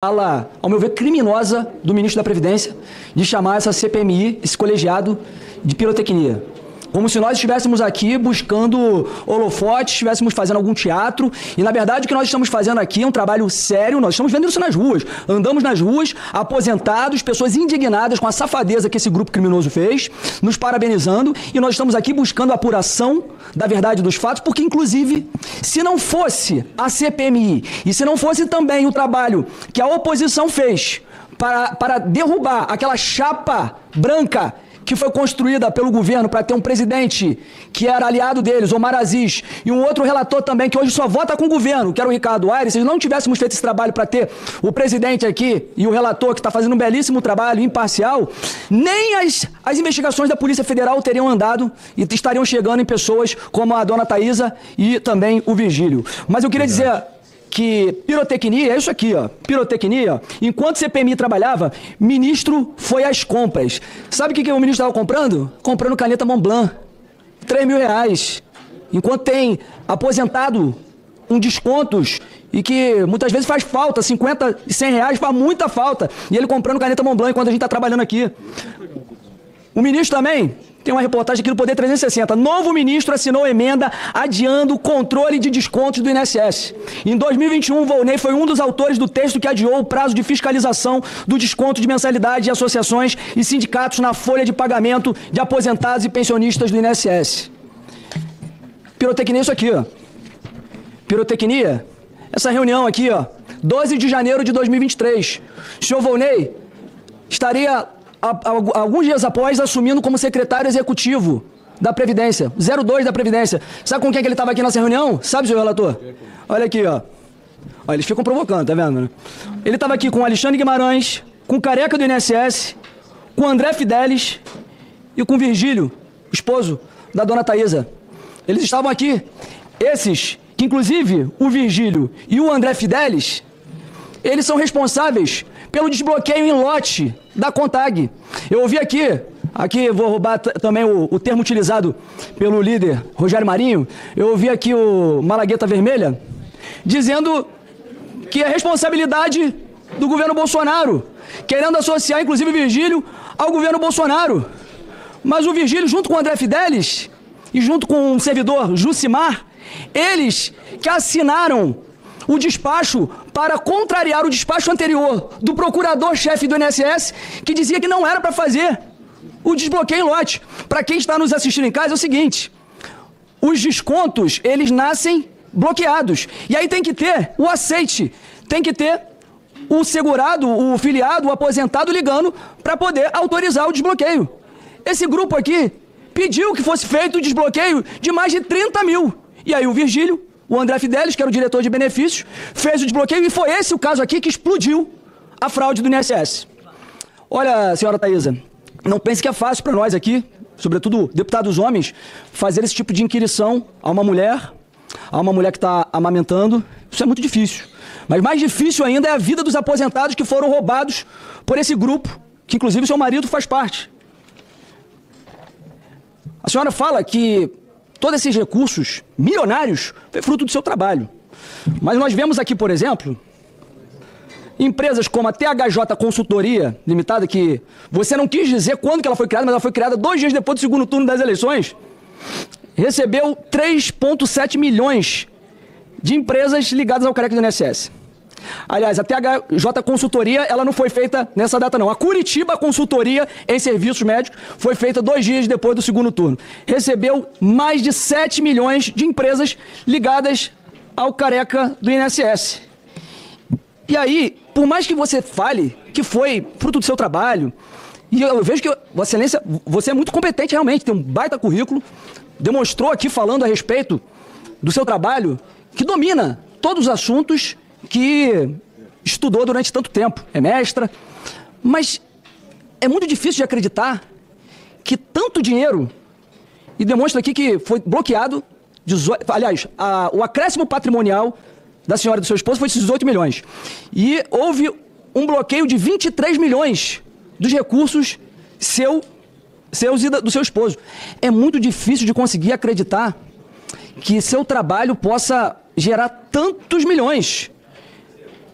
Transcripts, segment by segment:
fala, ao meu ver, criminosa do ministro da Previdência de chamar essa CPMI, esse colegiado, de pirotecnia. Como se nós estivéssemos aqui buscando holofotes, estivéssemos fazendo algum teatro. E, na verdade, o que nós estamos fazendo aqui é um trabalho sério. Nós estamos vendo isso nas ruas. Andamos nas ruas, aposentados, pessoas indignadas com a safadeza que esse grupo criminoso fez, nos parabenizando. E nós estamos aqui buscando a apuração da verdade dos fatos, porque, inclusive, se não fosse a CPMI e se não fosse também o trabalho que a oposição fez para derrubar aquela chapa branca que foi construída pelo governo para ter um presidente que era aliado deles, Omar Aziz, e um outro relator também que hoje só vota com o governo, que era o Ricardo Aires, se não tivéssemos feito esse trabalho para ter o presidente aqui e o relator que está fazendo um belíssimo trabalho, imparcial, nem as investigações da Polícia Federal teriam andado e estariam chegando em pessoas como a dona Thaisa e também o Virgílio. Mas eu queria dizer que pirotecnia, é isso aqui, ó, pirotecnia, enquanto o CPMI trabalhava, ministro foi às compras. Sabe o que o ministro estava comprando? Comprando caneta Montblanc, R$3.000. Enquanto tem aposentado com descontos e que muitas vezes faz falta, 50 e 100 reais faz muita falta, e ele comprando caneta Montblanc enquanto a gente está trabalhando aqui. O ministro também, tem uma reportagem aqui no Poder 360. Novo ministro assinou emenda adiando o controle de descontos do INSS. Em 2021, Volney foi um dos autores do texto que adiou o prazo de fiscalização do desconto de mensalidade de associações e sindicatos na folha de pagamento de aposentados e pensionistas do INSS. Pirotecnia é isso aqui, ó. Pirotecnia, essa reunião aqui, ó, 12 de janeiro de 2023. O senhor Volney estaria alguns dias após, assumindo como secretário executivo da Previdência, 02 da Previdência. Sabe com quem que ele estava aqui nessa reunião? Sabe, senhor relator? Olha aqui, ó. Ó, eles ficam provocando, tá vendo, né? Ele estava aqui com o Alexandre Guimarães, com o Careca do INSS, com o André Fidelis e com o Virgílio, esposo da dona Thaisa. Eles estavam aqui. Esses, que inclusive o Virgílio e o André Fidelis, eles são responsáveis pelo desbloqueio em lote da CONTAG. Eu ouvi aqui vou roubar também o termo utilizado pelo líder Rogério Marinho, eu ouvi aqui o Malagueta Vermelha, dizendo que é responsabilidade do governo Bolsonaro, querendo associar inclusive o Virgílio ao governo Bolsonaro. Mas o Virgílio, junto com o André Fidelis e junto com o servidor Jucimar, eles que assinaram o despacho para contrariar o despacho anterior do procurador-chefe do INSS, que dizia que não era para fazer o desbloqueio em lote. Para quem está nos assistindo em casa, é o seguinte: os descontos, eles nascem bloqueados. E aí tem que ter o aceite, tem que ter o segurado, o filiado, o aposentado ligando para poder autorizar o desbloqueio. Esse grupo aqui pediu que fosse feito o desbloqueio de mais de 30 mil. E aí o Virgílio, o André Fidelis, que era o diretor de benefícios, fez o desbloqueio e foi esse o caso aqui que explodiu a fraude do INSS. Olha, senhora Thaisa, não pense que é fácil para nós aqui, sobretudo deputados homens, fazer esse tipo de inquirição a uma mulher que está amamentando. Isso é muito difícil. Mas mais difícil ainda é a vida dos aposentados que foram roubados por esse grupo, que inclusive seu marido faz parte. A senhora fala que todos esses recursos milionários foi fruto do seu trabalho. Mas nós vemos aqui, por exemplo, empresas como a THJ Consultoria Limitada, que você não quis dizer quando que ela foi criada, mas ela foi criada 2 dias depois do segundo turno das eleições, recebeu 3,7 milhões de empresas ligadas ao Careca do INSS. Aliás, a THJ Consultoria, ela não foi feita nessa data não. A Curitiba Consultoria em Serviços Médicos foi feita 2 dias depois do segundo turno. Recebeu mais de 7 milhões de empresas ligadas ao Careca do INSS. E aí, por mais que você fale que foi fruto do seu trabalho, e eu vejo que, Vossa Excelência, você é muito competente realmente, tem um baita currículo, demonstrou aqui falando a respeito do seu trabalho, que domina todos os assuntos que estudou durante tanto tempo, é mestra, mas é muito difícil de acreditar que tanto dinheiro, e demonstra aqui que foi bloqueado, o acréscimo patrimonial da senhora e do seu esposo foi de 18 milhões, e houve um bloqueio de 23 milhões dos recursos seus e do seu esposo. É muito difícil de conseguir acreditar que seu trabalho possa gerar tantos milhões.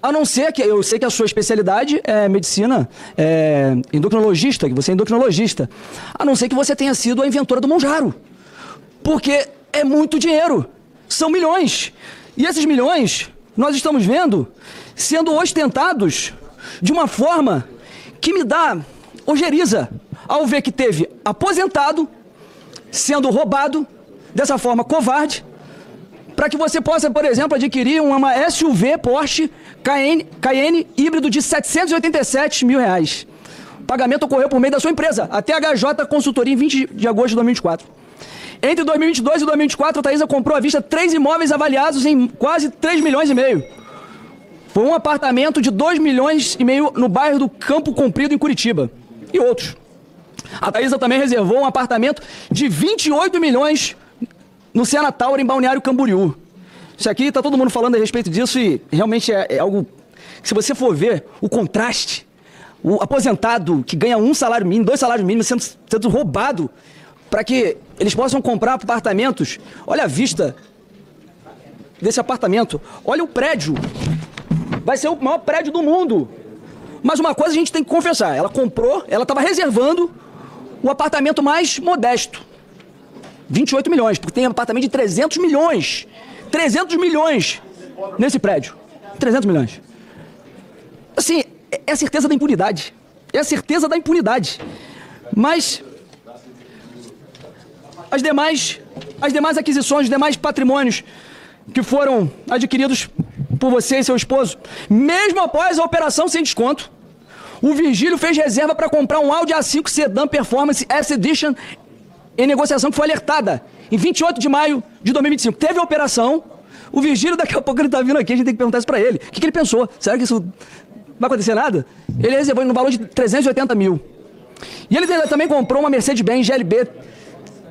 A não ser que, eu sei que a sua especialidade é medicina, endocrinologista, que você é endocrinologista. A não ser que você tenha sido a inventora do Monjaro. Porque é muito dinheiro. São milhões. E esses milhões, nós estamos vendo, sendo ostentados de uma forma que me dá ojeriza ao ver que teve aposentado sendo roubado dessa forma covarde, para que você possa, por exemplo, adquirir uma SUV Porsche Cayenne híbrido de R$787 mil. O pagamento ocorreu por meio da sua empresa, a THJ Consultoria, em 20 de agosto de 2024. Entre 2022 e 2024, a Thaisa comprou à vista 3 imóveis avaliados em quase 3,5 milhões. Foi um apartamento de 2,5 milhões no bairro do Campo Comprido, em Curitiba. E outros. A Thaisa também reservou um apartamento de 28 milhões no Siena Tower, em Balneário Camboriú. Isso aqui, tá todo mundo falando a respeito disso e realmente é algo... Se você for ver o contraste, o aposentado que ganha 1 salário mínimo, 2 salários mínimos sendo roubado para que eles possam comprar apartamentos. Olha a vista desse apartamento. Olha o prédio. Vai ser o maior prédio do mundo. Mas uma coisa a gente tem que confessar. Ela comprou, ela estava reservando o apartamento mais modesto. 28 milhões, porque tem um apartamento de 300 milhões. 300 milhões nesse prédio. 300 milhões. Assim, é a certeza da impunidade. É a certeza da impunidade. Mas as demais aquisições, os demais patrimônios que foram adquiridos por você e seu esposo, mesmo após a operação sem desconto, o Virgílio fez reserva para comprar um Audi A5 Sedan Performance S Edition em negociação que foi alertada em 28 de maio de 2025. Teve a operação, o Virgílio, daqui a pouco ele está vindo aqui, a gente tem que perguntar isso para ele. O que ele pensou? Será que isso vai acontecer nada? Ele reservou no valor de 380 mil. E ele também comprou uma Mercedes-Benz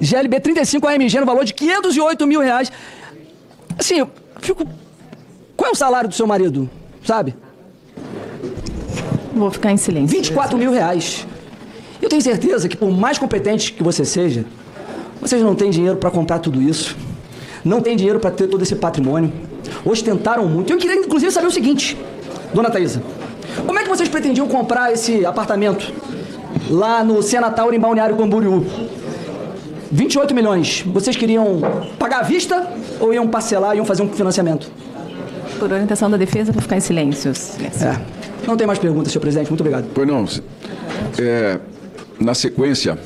GLB 35 AMG no valor de 508 mil reais. Assim, eu fico... Qual é o salário do seu marido, sabe? Vou ficar em silêncio. 24 mil reais. Eu tenho certeza que, por mais competente que você seja, vocês não têm dinheiro para comprar tudo isso. Não têm dinheiro para ter todo esse patrimônio. Ostentaram muito. Eu queria, inclusive, saber o seguinte, dona Thaisa. Como é que vocês pretendiam comprar esse apartamento lá no Siena Tower, em Balneário Camboriú? 28 milhões. Vocês queriam pagar à vista ou iam parcelar, iam fazer um financiamento? Por orientação da defesa, vou ficar em silêncio. Não tem mais perguntas, senhor presidente. Muito obrigado. Pois não. Na sequência,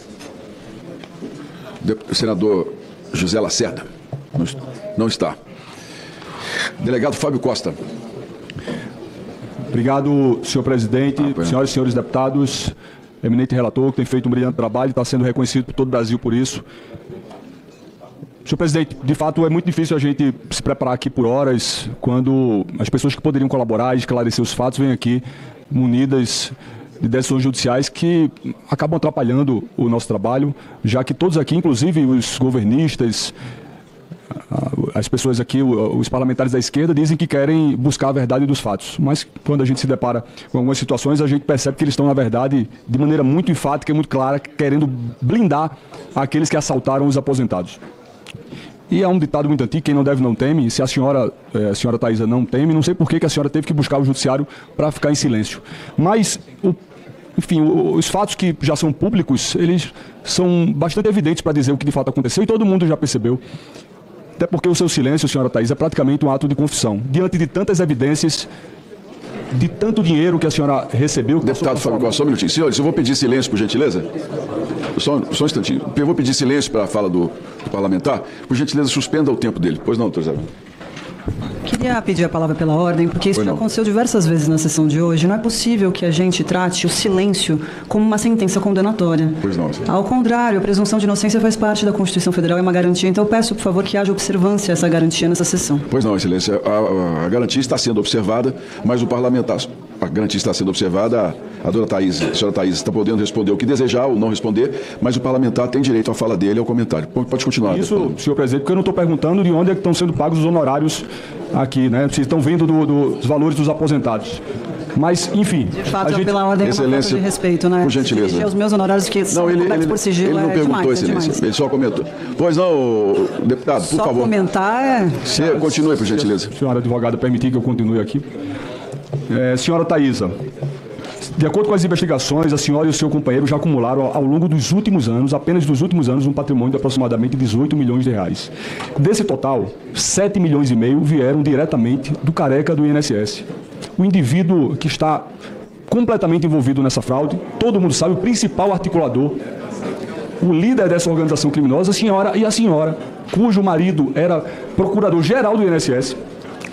o senador José Lacerda não está. Delegado Fábio Costa. Obrigado, senhor presidente, senhoras e senhores deputados, eminente relator, que tem feito um brilhante trabalho e está sendo reconhecido por todo o Brasil por isso. Senhor presidente, de fato é muito difícil a gente se preparar aqui por horas quando as pessoas que poderiam colaborar e esclarecer os fatos vêm aqui munidas de decisões judiciais que acabam atrapalhando o nosso trabalho, já que todos aqui, inclusive os governistas, as pessoas aqui, os parlamentares da esquerda, dizem que querem buscar a verdade dos fatos. Mas quando a gente se depara com algumas situações, a gente percebe que eles estão, na verdade, de maneira muito enfática e muito clara, querendo blindar aqueles que assaltaram os aposentados. E é um ditado muito antigo, quem não deve não teme, e se a senhora Thaisa não teme, não sei por que a senhora teve que buscar o judiciário para ficar em silêncio. Mas, enfim, os fatos que já são públicos, eles são bastante evidentes para dizer o que de fato aconteceu, e todo mundo já percebeu. Até porque o seu silêncio, senhora Thaisa, é praticamente um ato de confissão. Diante de tantas evidências, de tanto dinheiro que a senhora recebeu... Deputado Fábio Costa, só um minutinho. Senhores, eu vou pedir silêncio, por gentileza. Só um instantinho. Eu vou pedir silêncio para a fala do parlamentar. Por gentileza, suspenda o tempo dele. Pois não, doutor Zé. Queria pedir a palavra pela ordem, porque isso já aconteceu diversas vezes na sessão de hoje. Não é possível que a gente trate o silêncio como uma sentença condenatória. Pois não, senhor. Ao contrário, a presunção de inocência faz parte da Constituição Federal e é uma garantia. Então eu peço, por favor, que haja observância a essa garantia nessa sessão. Pois não, excelência. A garantia está sendo observada, mas o parlamentar... A garantia está sendo observada, a senhora Thaisa está podendo responder o que desejar ou não responder, mas o parlamentar tem direito à fala dele e ao comentário. Pode continuar. Isso, deputado. senhor presidente, porque eu não estou perguntando de onde é que estão sendo pagos os honorários aqui, né? Se estão vindo dos valores dos aposentados. Mas, enfim... De fato, pela ordem, excelência, é uma falta de respeito, né? Por gentileza. Os meus honorários que são cobertos por sigilo, ele não perguntou, excelência. Ele só comentou. Pois não, deputado, por favor. Só comentar Continue, por gentileza. Senhora advogada, permitir que eu continue aqui. Senhora Taísa, de acordo com as investigações, a senhora e o seu companheiro já acumularam ao longo dos últimos anos, apenas dos últimos anos, um patrimônio de aproximadamente 18 milhões de reais. Desse total, 7 milhões e meio vieram diretamente do careca do INSS. O indivíduo que está completamente envolvido nessa fraude, todo mundo sabe, o principal articulador, o líder dessa organização criminosa, a senhora, cujo marido era procurador-geral do INSS,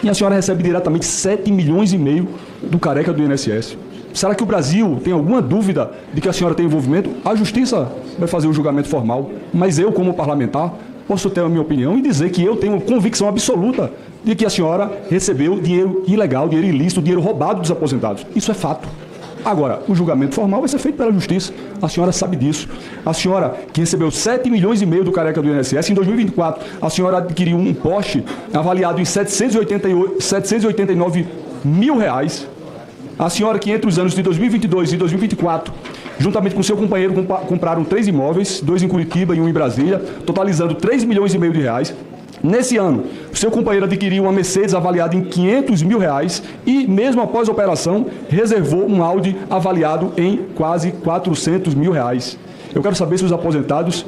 e a senhora recebe diretamente 7 milhões e meio do careca do INSS. Será que o Brasil tem alguma dúvida de que a senhora tem envolvimento? A Justiça vai fazer o julgamento formal, mas eu, como parlamentar, posso ter a minha opinião e dizer que eu tenho convicção absoluta de que a senhora recebeu dinheiro ilegal, dinheiro ilícito, dinheiro roubado dos aposentados. Isso é fato. Agora, o julgamento formal vai ser feito pela Justiça. A senhora sabe disso. A senhora, que recebeu 7 milhões e meio do careca do INSS, em 2024, a senhora adquiriu um Porsche avaliado em 789 mil reais. A senhora que entre os anos de 2022 e 2024, juntamente com seu companheiro, compraram 3 imóveis, 2 em Curitiba e 1 em Brasília, totalizando 3 milhões e meio de reais. Nesse ano, seu companheiro adquiriu uma Mercedes avaliada em 500 mil reais e, mesmo após a operação, reservou um Audi avaliado em quase 400 mil reais. Eu quero saber se os aposentados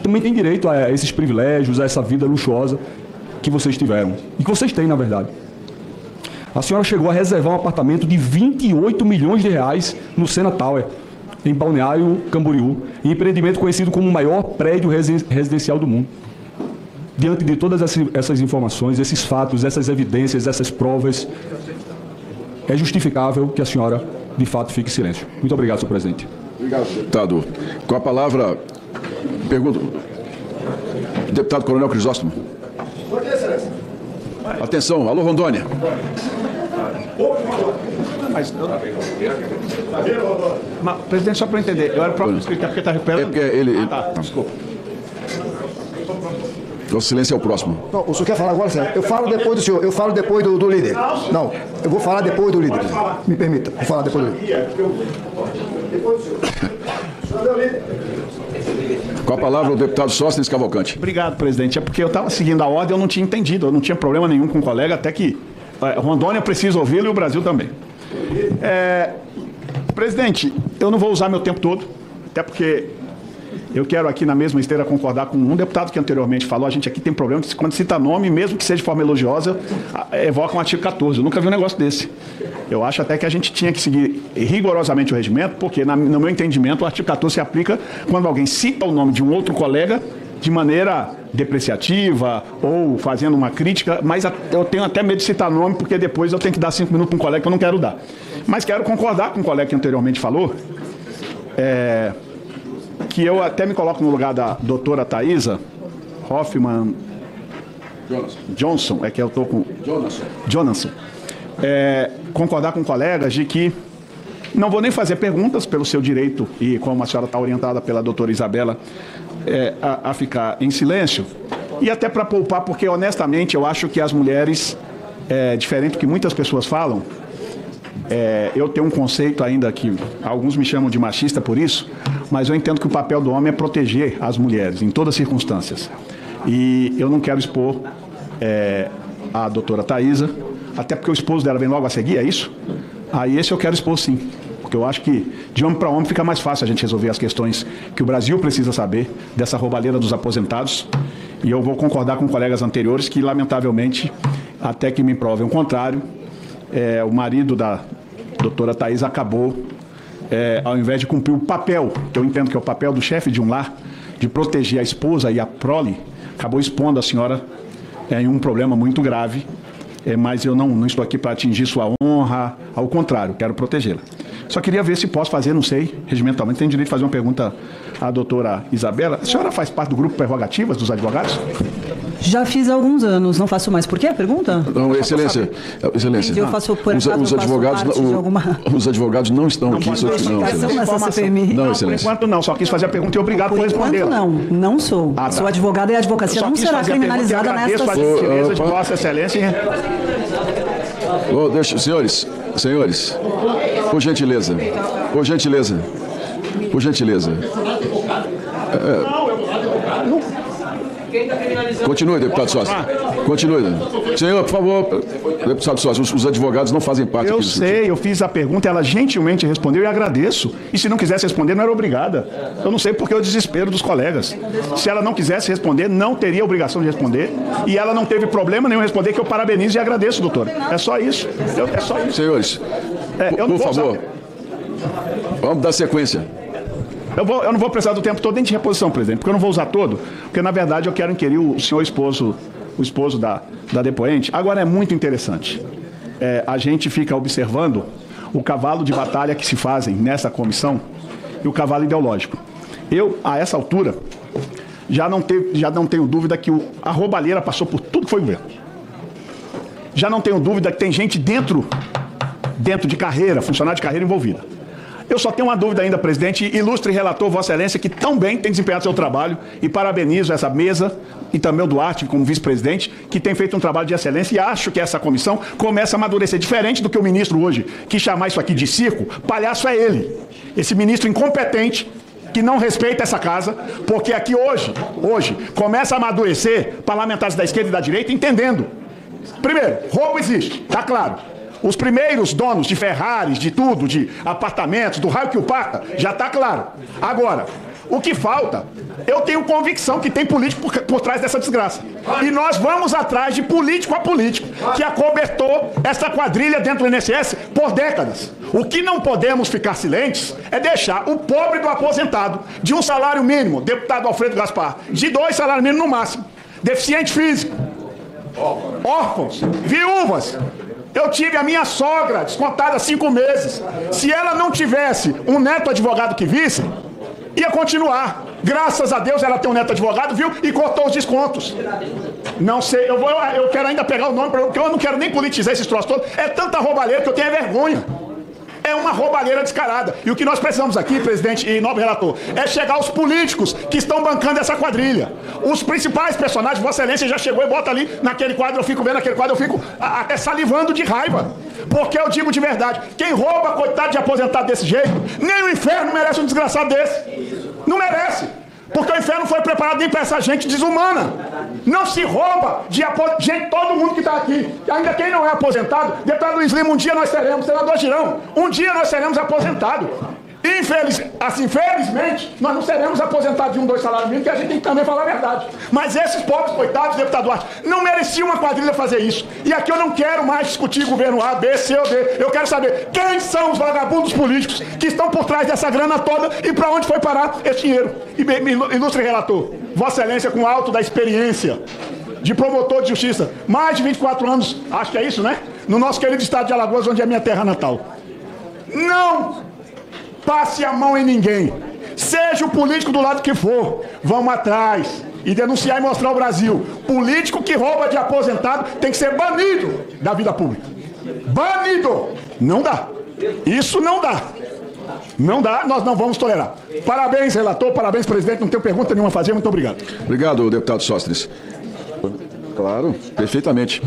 também têm direito a esses privilégios, a essa vida luxuosa que vocês tiveram. E que vocês têm, na verdade. A senhora chegou a reservar um apartamento de 28 milhões de reais no Sena Tower, em Balneário Camboriú, empreendimento conhecido como o maior prédio residencial do mundo. Diante de todas essas informações, esses fatos, essas evidências, essas provas, é justificável que a senhora, de fato, fique em silêncio. Muito obrigado, senhor presidente. Obrigado, deputado. Com a palavra, pergunto, deputado Coronel Crisóstomo. Atenção, alô, Rondônia. Mas, presidente, só para eu entender, eu era o próprio inscrito, porque está recuperando? É porque ele... Desculpa. O silêncio é o próximo. Não, o senhor quer falar agora, senhor? Eu falo depois do senhor, eu falo depois do líder. Não, eu vou falar depois do líder. Me permita, vou falar depois do líder. Depois do senhor. Com a palavra, o deputado Sóstenes Cavalcante. Obrigado, presidente. É porque eu estava seguindo a ordem, eu não tinha entendido, eu não tinha problema nenhum com o colega, até que Rondônia precisa ouvi-lo e o Brasil também. Presidente, eu não vou usar meu tempo todo, até porque eu quero aqui na mesma esteira concordar com um deputado que anteriormente falou, a gente aqui tem problema que quando cita nome, mesmo que seja de forma elogiosa, evoca um artigo 14. Eu nunca vi um negócio desse. Eu acho até que a gente tinha que seguir rigorosamente o regimento, porque, no meu entendimento, o artigo 14 se aplica quando alguém cita o nome de um outro colega de maneira depreciativa ou fazendo uma crítica, mas eu tenho até medo de citar nome, porque depois eu tenho que dar 5 minutos para um colega que eu não quero dar. Mas quero concordar com o colega que anteriormente falou, que eu até me coloco no lugar da doutora Taísa Hoffmann Johnson, é que eu estou com... Jonasson. Concordar com colegas de que não vou nem fazer perguntas pelo seu direito, e como a senhora está orientada pela doutora Isabela, a ficar em silêncio, e até para poupar, porque honestamente eu acho que as mulheres, diferente do que muitas pessoas falam, eu tenho um conceito ainda que alguns me chamam de machista por isso, mas eu entendo que o papel do homem é proteger as mulheres em todas as circunstâncias. E eu não quero expor a doutora Taísa, até porque o esposo dela vem logo a seguir, é isso? Aí esse eu quero expor sim, porque eu acho que de homem para homem fica mais fácil a gente resolver as questões que o Brasil precisa saber dessa roubalheira dos aposentados. E eu vou concordar com colegas anteriores que, lamentavelmente, até que me provem o contrário, o marido da doutora Taísa acabou, ao invés de cumprir o papel, que eu entendo que é o papel do chefe de um lar, de proteger a esposa e a prole, acabou expondo a senhora em um problema muito grave, mas eu não estou aqui para atingir sua honra, ao contrário, quero protegê-la. Só queria ver se posso fazer, não sei, regimentalmente, tem direito de fazer uma pergunta à doutora Isabela. A senhora faz parte do grupo Prerrogativas dos advogados? Já fiz há alguns anos, não faço mais. Por quê? Pergunta? Não, excelência. Eu faço por acaso, os advogados não estão aqui. Nessa CPMI. Não, por enquanto não, só quis fazer a pergunta e obrigado por responder. Não sou. Sou advogada e a advocacia não será criminalizada nesta gentileza de Vossa Excelência. Senhores, por gentileza. Continue, deputado Sócio. Continue. Senhor, por favor, deputado Sócio, os advogados não fazem parte Eu aqui do sei, eu fiz a pergunta, ela gentilmente respondeu e agradeço. E se não quisesse responder, não era obrigada. Eu não sei porque o desespero dos colegas. Se ela não quisesse responder, não teria obrigação de responder. E ela não teve problema nenhum em responder, que eu parabenizo e agradeço, doutor. É só isso. É só isso. Senhores, por favor, vamos dar sequência. Eu não vou precisar do tempo todo nem de reposição, presidente, porque eu não vou usar todo, porque na verdade eu quero inquirir o senhor esposo, o esposo da depoente. Agora é muito interessante. A gente fica observando o cavalo de batalha que se fazem nessa comissão e o cavalo ideológico. Eu, a essa altura, já não tenho dúvida que a roubalheira passou por tudo que foi governo. Já não tenho dúvida que tem gente dentro de carreira, funcionário de carreira envolvida. Eu só tenho uma dúvida ainda, presidente, ilustre relator, Vossa Excelência, que tão bem tem desempenhado seu trabalho, e parabenizo essa mesa, e também o Duarte, como vice-presidente, que tem feito um trabalho de excelência, e acho que essa comissão começa a amadurecer. Diferente do que o ministro hoje, que chamar isso aqui de circo, palhaço é ele. Esse ministro incompetente, que não respeita essa casa, porque aqui hoje, começa a amadurecer parlamentares da esquerda e da direita, entendendo. Primeiro, roubo existe, tá claro. Os primeiros donos de Ferraris, de tudo, de apartamentos, do raio que o parta, já está claro. Agora, o que falta, eu tenho convicção que tem político por trás dessa desgraça. E nós vamos atrás de político a político, que acobertou essa quadrilha dentro do INSS por décadas. O que não podemos ficar silentes é deixar o pobre do aposentado de um salário mínimo, deputado Alfredo Gaspar, de 2 salários mínimos no máximo, deficiente físico, órfãos, viúvas. Eu tive a minha sogra descontada há 5 meses. Se ela não tivesse um neto advogado que visse, ia continuar. Graças a Deus ela tem um neto advogado, viu? E cortou os descontos. Não sei, eu quero ainda pegar o nome, porque eu não quero nem politizar esses troços todos. É tanta roubalheira que eu tenho vergonha. É uma roubalheira descarada. E o que nós precisamos aqui, presidente e nobre relator, é chegar aos políticos que estão bancando essa quadrilha. Os principais personagens, Vossa Excelência já chegou e bota ali naquele quadro, eu fico vendo aquele quadro, eu fico até salivando de raiva. Porque eu digo de verdade, quem rouba, coitado de aposentado desse jeito, nem o inferno merece um desgraçado desse. Não merece. Porque o inferno foi preparado nem para essa gente desumana. Não se rouba de gente, todo mundo que está aqui. Ainda quem não é aposentado, deputado Luiz Lima, um dia nós seremos, senador Girão, um dia nós seremos aposentados. Infelizmente, nós não seremos aposentados de 1, 2 salários mínimos, que a gente tem que também falar a verdade. Mas esses pobres coitados, deputado Duarte, não mereciam uma quadrilha fazer isso. E aqui eu não quero mais discutir governo A, B, C ou D. Eu quero saber quem são os vagabundos políticos que estão por trás dessa grana toda e para onde foi parar esse dinheiro. Ilustre relator, Vossa Excelência, com alto da experiência de promotor de justiça, mais de 24 anos, acho que é isso, né? No nosso querido estado de Alagoas, onde é minha terra natal. Não passe a mão em ninguém. Seja o político do lado que for, vamos atrás e denunciar e mostrar ao Brasil. Político que rouba de aposentado tem que ser banido da vida pública. Banido! Não dá. Isso não dá. Não dá, nós não vamos tolerar. Parabéns, relator, parabéns, presidente. Não tenho pergunta nenhuma a fazer, muito obrigado. Obrigado, deputado Sóstenes. Claro, perfeitamente.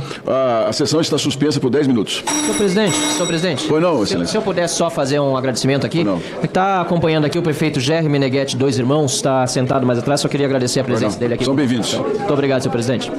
A sessão está suspensa por 10 minutos. Senhor presidente. Pois não, excelência. Se eu pudesse só fazer um agradecimento aqui. Não. Está acompanhando aqui o prefeito Gerry Meneghetti, 2 irmãos, está sentado mais atrás, só queria agradecer a presença dele aqui. São bem-vindos. Muito obrigado, senhor presidente.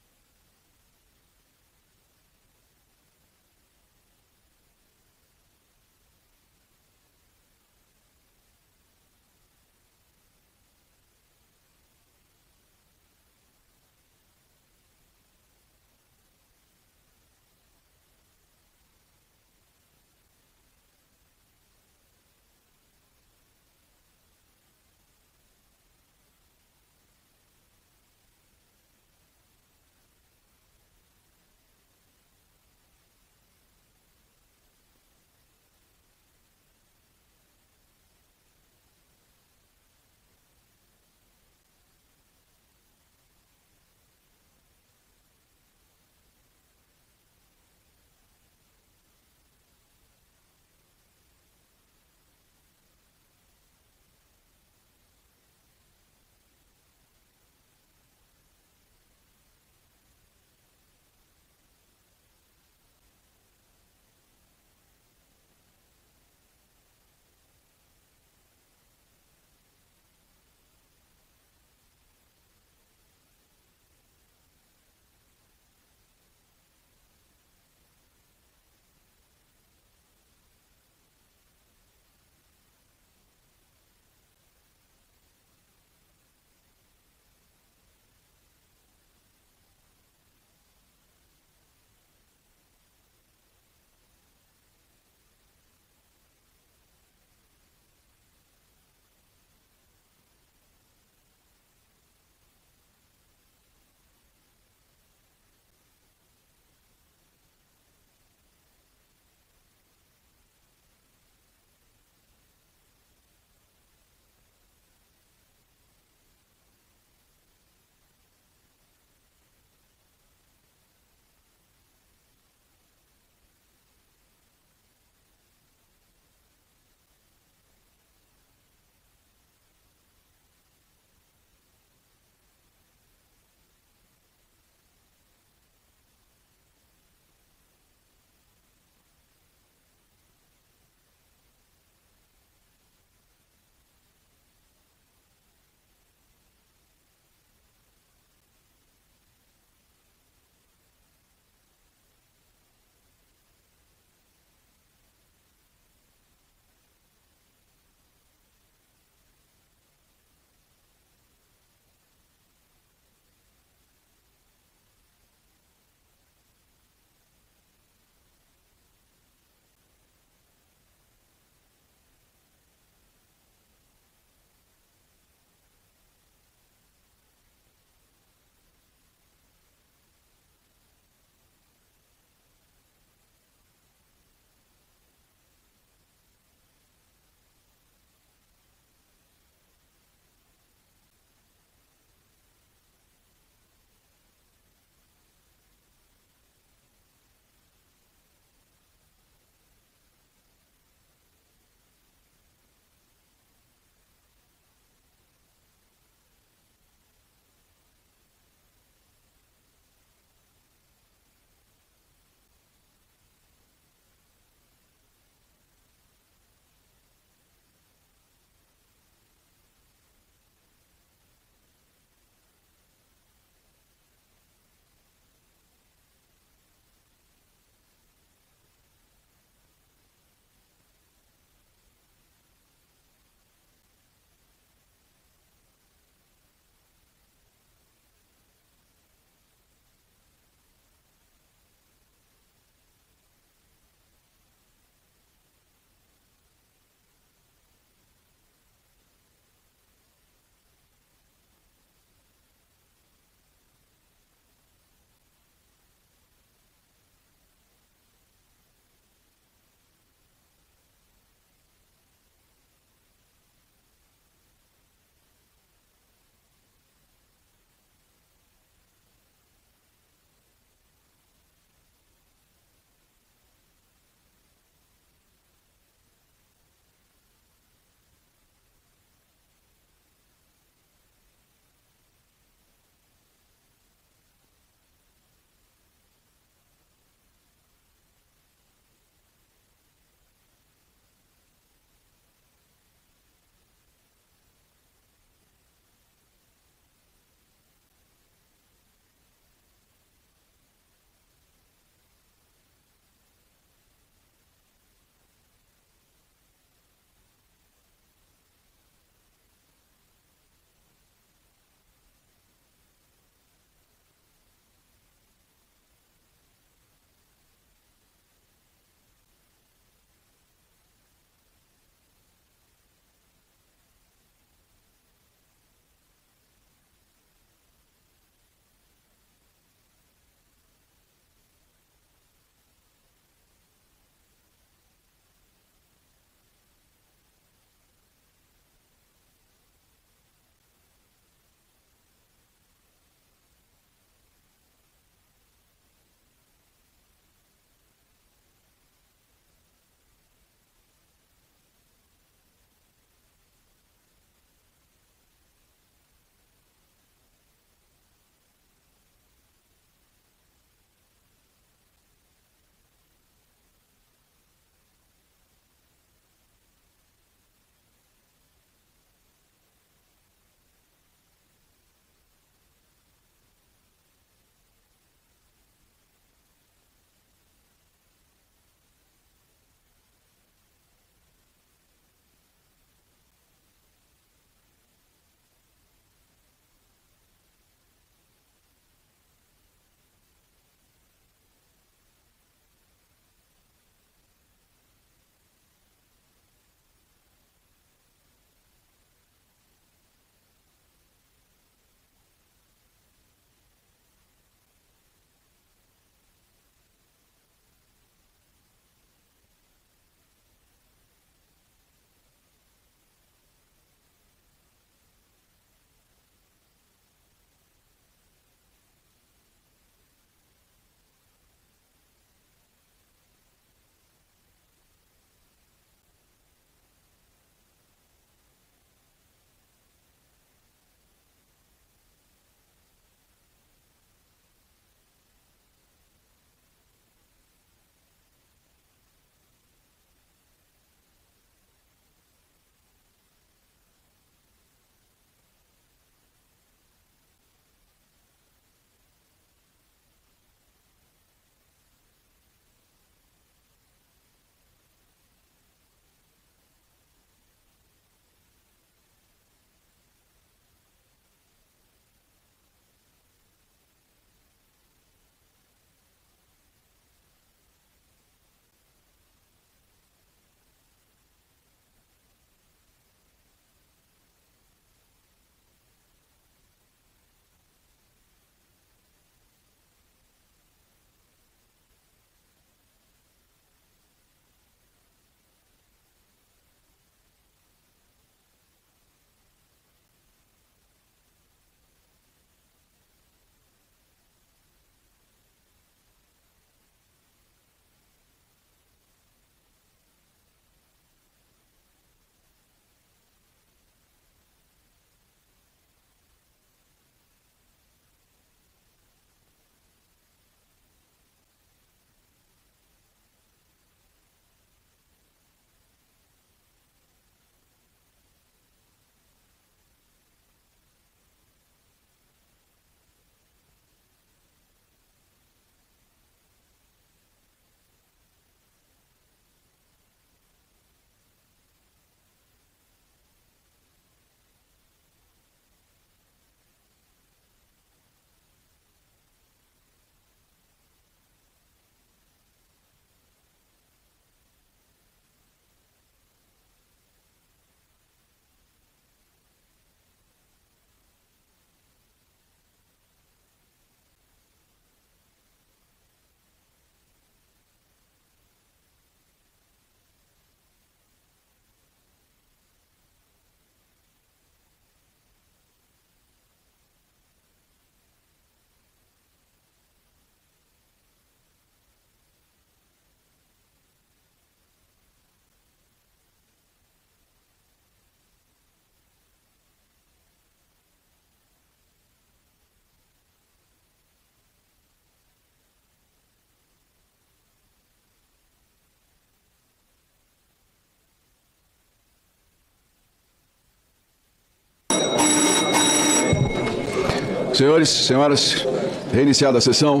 Senhores, senhoras, reiniciada a sessão.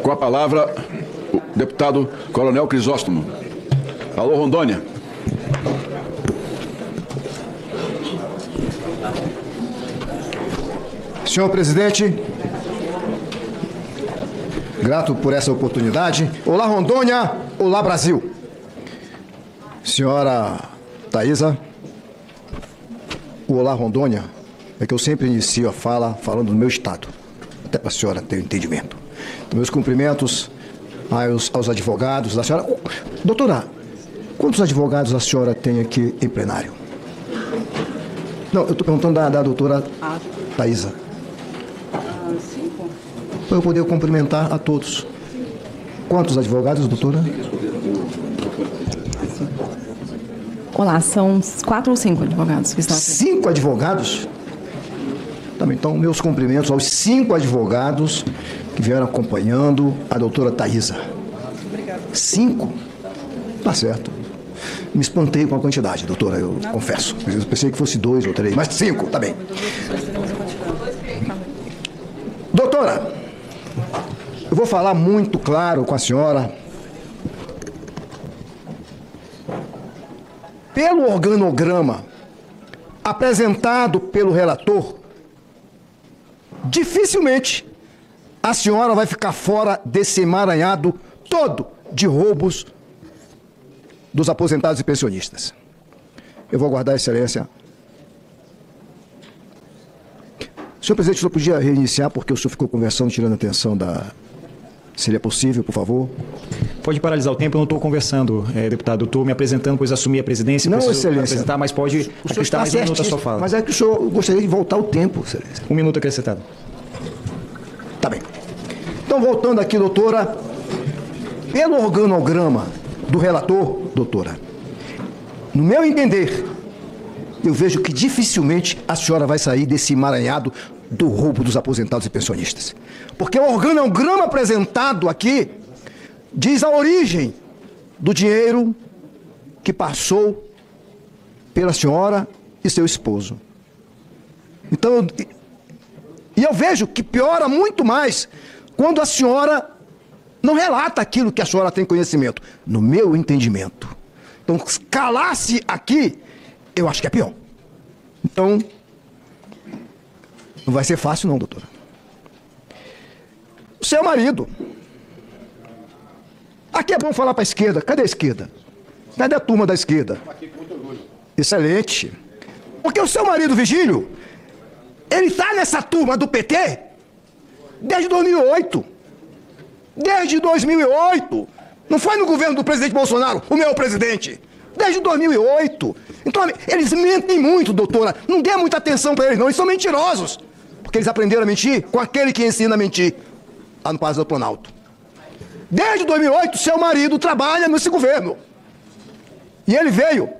Com a palavra, o deputado Coronel Crisóstomo. Alô, Rondônia. Senhor presidente, grato por essa oportunidade. Olá, Rondônia. Olá, Brasil. Senhora Thaisa, o Olá, Rondônia é que eu sempre inicio a fala falando do meu estado, até para a senhora ter um entendimento. Então, meus cumprimentos aos advogados da senhora. Doutora, quantos advogados a senhora tem aqui em plenário? Não, eu estou perguntando da doutora Thaisa. 5. Para eu poder cumprimentar a todos. Quantos advogados, doutora? Olá, são 4 ou 5 advogados que estão aqui. 5 advogados? Também, então, meus cumprimentos aos 5 advogados que vieram acompanhando a doutora Thaisa. 5? Tá certo. Me espantei com a quantidade, doutora, eu confesso. Eu pensei que fosse 2 ou 3, mas 5, tá bem. Doutora, eu vou falar muito claro com a senhora. Pelo organograma apresentado pelo relator, dificilmente a senhora vai ficar fora desse emaranhado todo de roubos dos aposentados e pensionistas. Eu vou aguardar, Excelência. Senhor presidente, o senhor podia reiniciar, porque o senhor ficou conversando, tirando a atenção da... Seria possível, por favor? Pode paralisar o tempo, eu não estou conversando, deputado. Eu estou me apresentando, pois assumi a presidência. Não, Excelência. Apresentar, mas pode acrescentar mais um minuto a sua fala. Mas é que o senhor gostaria de voltar o tempo, Excelência. 1 minuto acrescentado. Tá bem. Então, voltando aqui, doutora, pelo organograma do relator, doutora, no meu entender, eu vejo que dificilmente a senhora vai sair desse emaranhado do roubo dos aposentados e pensionistas. Porque o organograma apresentado aqui diz a origem do dinheiro que passou pela senhora e seu esposo. Então, eu vejo que piora muito mais quando a senhora não relata aquilo que a senhora tem conhecimento, no meu entendimento. Então, calar-se aqui, eu acho que é pior. Então, não vai ser fácil não, doutora. O seu marido. Aqui é bom falar para a esquerda. Cadê a esquerda? Cadê a turma da esquerda? Excelente. Porque o seu marido, Vigílio, ele está nessa turma do PT desde 2008. Desde 2008. Não foi no governo do presidente Bolsonaro, o meu presidente. Desde 2008. Então, eles mentem muito, doutora. Não dê muita atenção para eles, não. Eles são mentirosos. Porque eles aprenderam a mentir com aquele que ensina a mentir, lá no Palácio do Planalto. Desde 2008, seu marido trabalha nesse governo. E ele veio.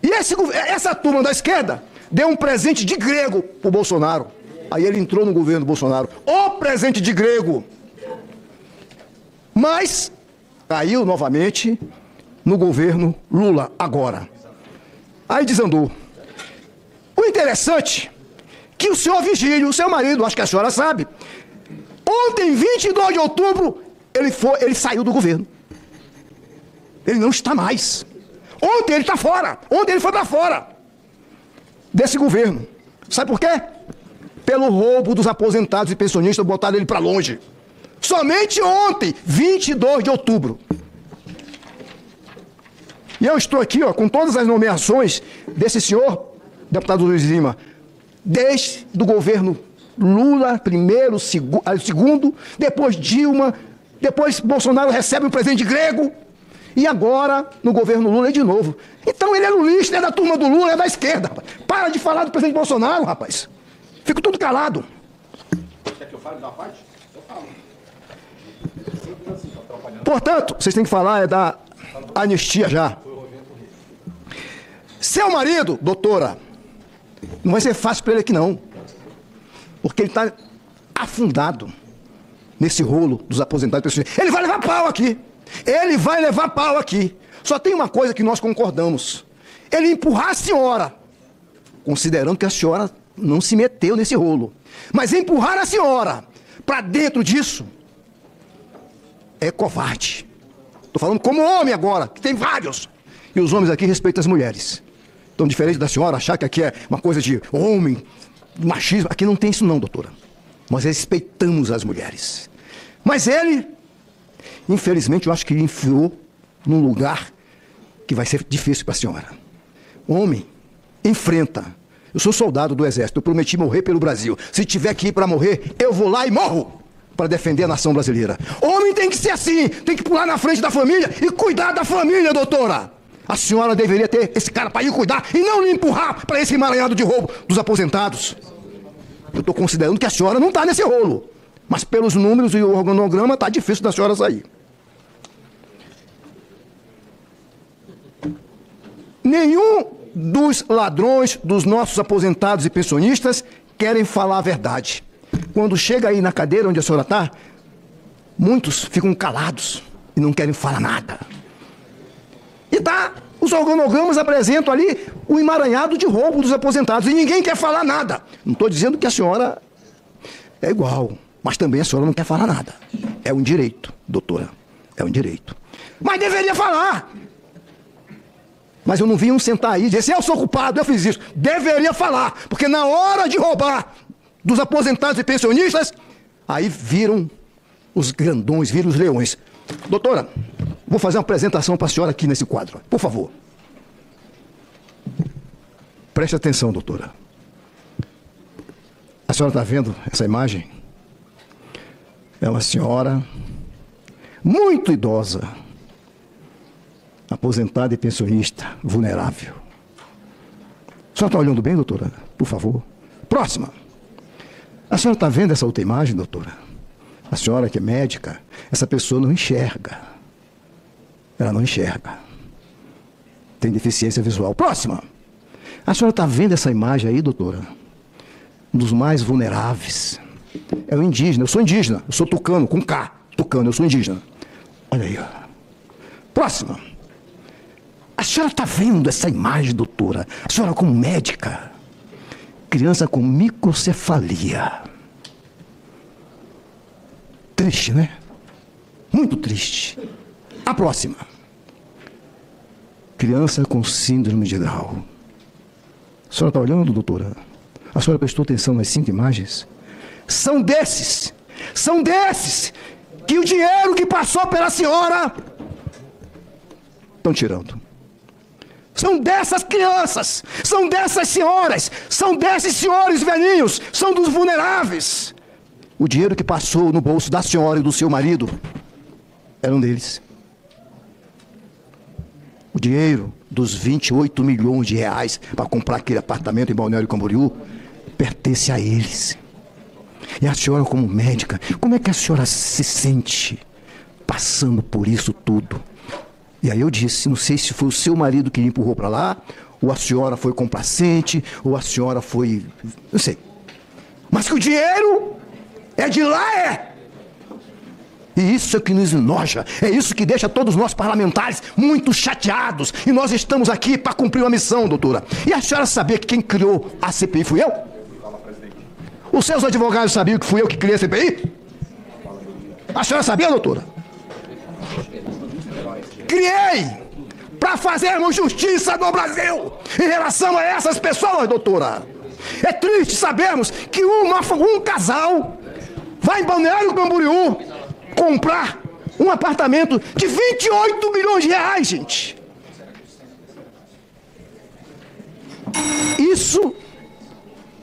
E essa turma da esquerda deu um presente de grego pro Bolsonaro. Aí ele entrou no governo do Bolsonaro. O presente de grego. Mas caiu novamente no governo Lula agora. Aí desandou. O interessante que o senhor Vigílio, o seu marido, acho que a senhora sabe, ontem, 22 de outubro, ele saiu do governo. Ele não está mais. Ontem ele está fora. Ontem ele foi para fora desse governo. Sabe por quê? Pelo roubo dos aposentados e pensionistas, botaram ele para longe. Somente ontem, 22 de outubro. E eu estou aqui, ó, com todas as nomeações desse senhor, deputado Luiz Lima, desde o governo Lula, primeiro, segundo, depois Dilma, depois Bolsonaro recebe um presente grego, e agora, no governo Lula, de novo. Então ele é lulista, é da turma do Lula, é da esquerda. Rapaz. Para de falar do presidente Bolsonaro, rapaz. Fico tudo calado. Quer que eu fale da parte? Eu falo. Portanto, vocês têm que falar da anistia já. Seu marido, doutora, não vai ser fácil para ele aqui não. Porque ele está afundado nesse rolo dos aposentados. Ele vai levar pau aqui. Ele vai levar pau aqui. Só tem uma coisa que nós concordamos. Ele empurrar a senhora considerando que a senhora não se meteu nesse rolo. Mas empurrar a senhora para dentro disso é covarde. Estou falando como homem agora, que tem vários. E os homens aqui respeitam as mulheres. Então, diferente da senhora achar que aqui é uma coisa de homem, machismo, aqui não tem isso não, doutora. Nós respeitamos as mulheres. Mas ele, infelizmente, eu acho que ele enfiou num lugar que vai ser difícil para a senhora. Homem, enfrenta. Eu sou soldado do Exército, eu prometi morrer pelo Brasil. Se tiver que ir para morrer, eu vou lá e morro para defender a nação brasileira. Homem tem que ser assim, tem que pular na frente da família e cuidar da família, doutora. A senhora deveria ter esse cara para ir cuidar e não lhe empurrar para esse emaranhado de roubo dos aposentados. Eu estou considerando que a senhora não está nesse rolo. Mas pelos números e o organograma está difícil da senhora sair. Nenhum dos ladrões dos nossos aposentados e pensionistas querem falar a verdade. Quando chega aí na cadeira onde a senhora está, muitos ficam calados e não querem falar nada. E tá, os organogramas apresentam ali o emaranhado de roubo dos aposentados e ninguém quer falar nada. Não estou dizendo que a senhora é igual, mas também a senhora não quer falar nada. É um direito, doutora, é um direito. Mas deveria falar. Mas eu não vi um sentar aí e dizer, eu sou culpado, eu fiz isso. Deveria falar, porque na hora de roubar dos aposentados e pensionistas, aí viram os grandões, viram os leões. Doutora, vou fazer uma apresentação para a senhora aqui nesse quadro, por favor. Preste atenção, doutora. A senhora está vendo essa imagem? É uma senhora muito idosa, aposentada e pensionista, vulnerável. A senhora está olhando bem, doutora? Por favor. Próxima. A senhora está vendo essa outra imagem, doutora? A senhora que é médica, essa pessoa não enxerga. Ela não enxerga. Tem deficiência visual. Próxima. A senhora está vendo essa imagem aí, doutora? Um dos mais vulneráveis. É o indígena. Eu sou indígena. Eu sou tucano, com K. Tucano, eu sou indígena. Olha aí, ó. Próxima. A senhora está vendo essa imagem, doutora? A senhora como médica. Criança com microcefalia. Triste, né? Muito triste. A próxima. Criança com síndrome de Down. A senhora está olhando, doutora? A senhora prestou atenção nas 5 imagens? São desses que o dinheiro que passou pela senhora estão tirando. São dessas crianças, são dessas senhoras, são desses senhores velhinhos, são dos vulneráveis. O dinheiro que passou no bolso da senhora e do seu marido era um deles. O dinheiro dos 28 milhões de reais para comprar aquele apartamento em Balneário Camboriú pertence a eles. E a senhora, como médica, como é que a senhora se sente passando por isso tudo? E aí eu disse, não sei se foi o seu marido que lhe empurrou para lá, ou a senhora foi complacente, ou a senhora foi... não sei. Mas que o dinheiro é de lá, é! E isso é que nos enoja, é isso que deixa todos nós parlamentares muito chateados. E nós estamos aqui para cumprir uma missão, doutora. E a senhora sabia que quem criou a CPI fui eu? Os seus advogados sabiam que fui eu que criei a CPI? A senhora sabia, doutora? Criei para fazermos justiça no Brasil em relação a essas pessoas, doutora. É triste sabermos que um casal vai em Balneário Camboriú comprar um apartamento de 28 milhões de reais, gente. Isso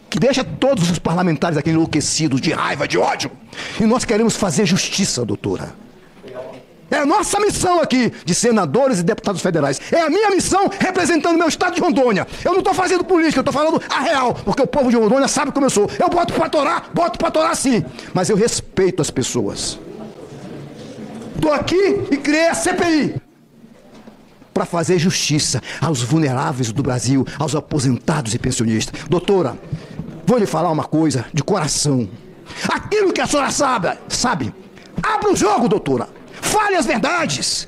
que deixa todos os parlamentares aqui enlouquecidos de raiva, de ódio. E nós queremos fazer justiça, doutora. É a nossa missão aqui, de senadores e deputados federais. É a minha missão representando meu estado de Rondônia. Eu não estou fazendo política, eu estou falando a real, porque o povo de Rondônia sabe como eu sou. Eu boto para torar sim, mas eu respeito as pessoas. Estou aqui e criei a CPI para fazer justiça aos vulneráveis do Brasil, aos aposentados e pensionistas. Doutora, vou lhe falar uma coisa de coração. Aquilo que a senhora sabe, abra o jogo, doutora. Fale as verdades.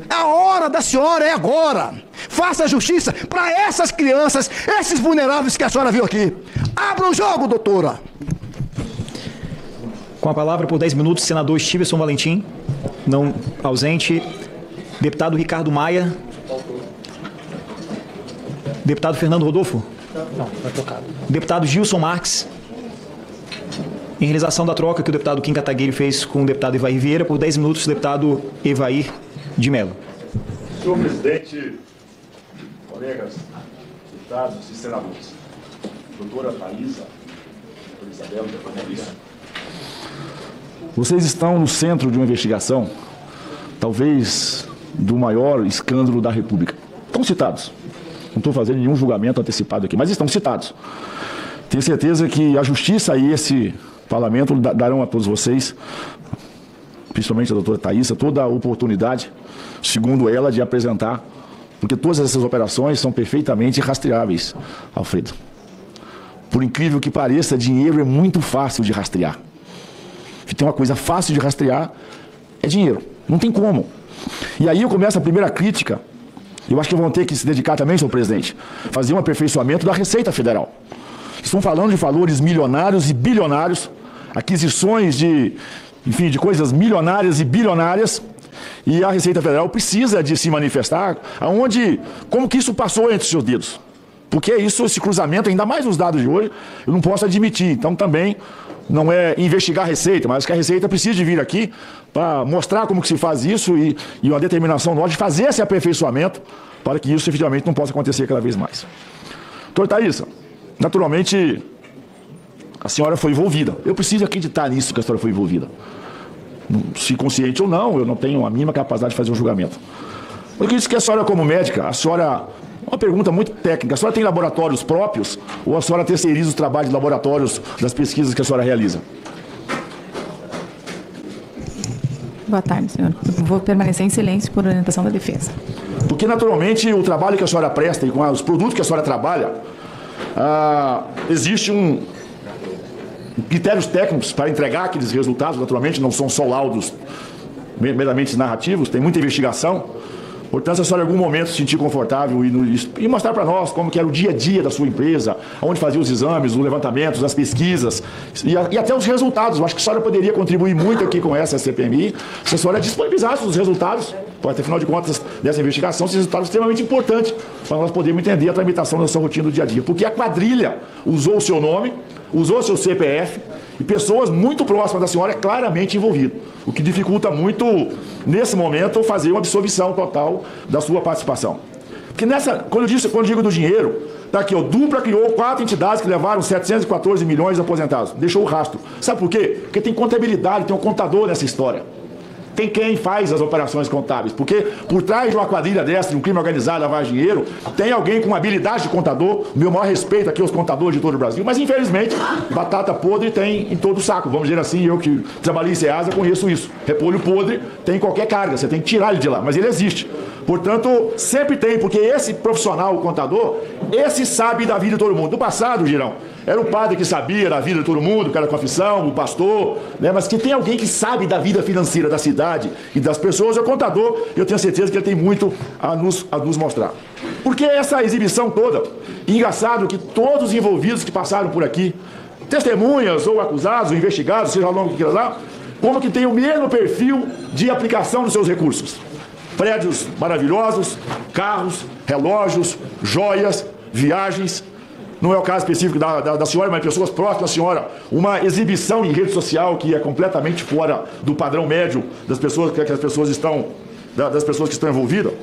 A hora da senhora é agora. Faça justiça para essas crianças, esses vulneráveis que a senhora viu aqui. Abra o jogo, doutora. Com a palavra por 10 minutos, senador Stiverson Valentim, não ausente. Deputado Ricardo Maia. Deputado Fernando Rodolfo. Não, vai trocado. Deputado Gilson Marques. Em realização da troca que o deputado Kim Kataguiri fez com o deputado Evair Vieira, por 10 minutos, o deputado Evair de Mello. Senhor presidente, colegas, deputados e senadores, doutora Thaisa, doutora Isabela, doutora Maria, vocês estão no centro de uma investigação, talvez do maior escândalo da República. Estão citados. Não estou fazendo nenhum julgamento antecipado aqui, mas estão citados. Tenho certeza que a Justiça e esse Parlamento darão a todos vocês, principalmente a doutora Thaisa, toda a oportunidade, segundo ela, de apresentar, porque todas essas operações são perfeitamente rastreáveis, Alfredo. Por incrível que pareça, dinheiro é muito fácil de rastrear. Se tem uma coisa fácil de rastrear, é dinheiro. Não tem como. E aí eu começo a primeira crítica. Eu acho que vão ter que se dedicar também, senhor presidente, fazer um aperfeiçoamento da Receita Federal. Estão falando de valores milionários e bilionários, aquisições de, enfim, de coisas milionárias e bilionárias, e a Receita Federal precisa de se manifestar como que isso passou entre os seus dedos. Porque isso, esse cruzamento, ainda mais nos dados de hoje, eu não posso admitir. Então também não é investigar a Receita, mas que a Receita precisa de vir aqui para mostrar como que se faz isso e uma determinação nossa de fazer esse aperfeiçoamento para que isso efetivamente não possa acontecer cada vez mais. Doutor Thaisa, naturalmente a senhora foi envolvida. Eu preciso acreditar nisso que a senhora foi envolvida. Se consciente ou não, eu não tenho a mínima capacidade de fazer um julgamento. Eu disse que a senhora, como médica, uma pergunta muito técnica, a senhora tem laboratórios próprios ou a senhora terceiriza os trabalhos de laboratórios das pesquisas que a senhora realiza? Boa tarde, senhor. Eu vou permanecer em silêncio por orientação da defesa. Porque, naturalmente, o trabalho que a senhora presta e com os produtos que a senhora trabalha, existe critérios técnicos para entregar aqueles resultados, naturalmente, não são só laudos meramente narrativos, tem muita investigação. Portanto, se a senhora em algum momento se sentir confortável e mostrar para nós como que era o dia a dia da sua empresa, onde fazia os exames, os levantamentos, as pesquisas e até os resultados. Eu acho que a senhora poderia contribuir muito aqui com essa CPMI se a senhora disponibilizasse os resultados, porque afinal de contas, dessa investigação, esses resultados são extremamente importantes para nós podermos entender a tramitação da sua rotina do dia a dia. Porque a quadrilha usou o seu nome, usou seu CPF e pessoas muito próximas da senhora claramente envolvidas, o que dificulta muito, nesse momento, fazer uma absolvição total da sua participação. Porque quando eu digo do dinheiro, está aqui, Dupla criou 4 entidades que levaram 714 milhões de aposentados, deixou o rastro. Sabe por quê? Porque tem contabilidade, tem um contador nessa história. Tem quem faz as operações contábeis, porque por trás de uma quadrilha dessa, de um crime organizado, lavagem de dinheiro, tem alguém com habilidade de contador. Meu maior respeito aqui aos contadores de todo o Brasil, mas infelizmente, batata podre tem em todo o saco, vamos dizer assim. Eu que trabalhei em Ceasa conheço isso. Repolho podre tem em qualquer carga, você tem que tirar ele de lá, mas ele existe. Portanto, sempre tem, porque esse profissional, o contador, esse sabe da vida de todo mundo. No passado, Girão, era o padre que sabia da vida de todo mundo, que era confissão, o pastor, né? Mas que tem alguém que sabe da vida financeira da cidade e das pessoas, é o contador, e eu tenho certeza que ele tem muito a nos mostrar. Porque essa exibição toda, engraçado que todos os envolvidos que passaram por aqui, testemunhas ou acusados ou investigados, seja lá o que queira lá, como que tem o mesmo perfil de aplicação dos seus recursos. Prédios maravilhosos, carros, relógios, joias, viagens. Não é o caso específico da senhora, mas pessoas próximas da senhora. Uma exibição em rede social que é completamente fora do padrão médio das pessoas que estão envolvidas.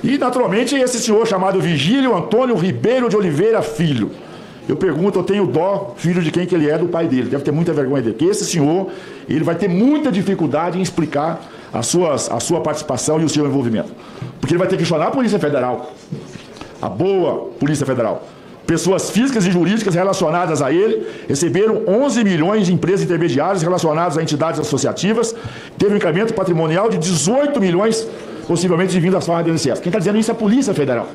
E, naturalmente, esse senhor chamado Vigílio Antônio Ribeiro de Oliveira Filho. Eu pergunto, eu tenho dó, filho de quem que ele é, do pai dele. Deve ter muita vergonha dele. Porque esse senhor, ele vai ter muita dificuldade em explicar a sua participação e o seu envolvimento. Porque ele vai ter que questionar a Polícia Federal. A boa Polícia Federal. Pessoas físicas e jurídicas relacionadas a ele receberam 11 milhões de empresas intermediárias relacionadas a entidades associativas. Teve um incremento patrimonial de 18 milhões, possivelmente de vindo das farras do INSS. Quem está dizendo isso é a Polícia Federal.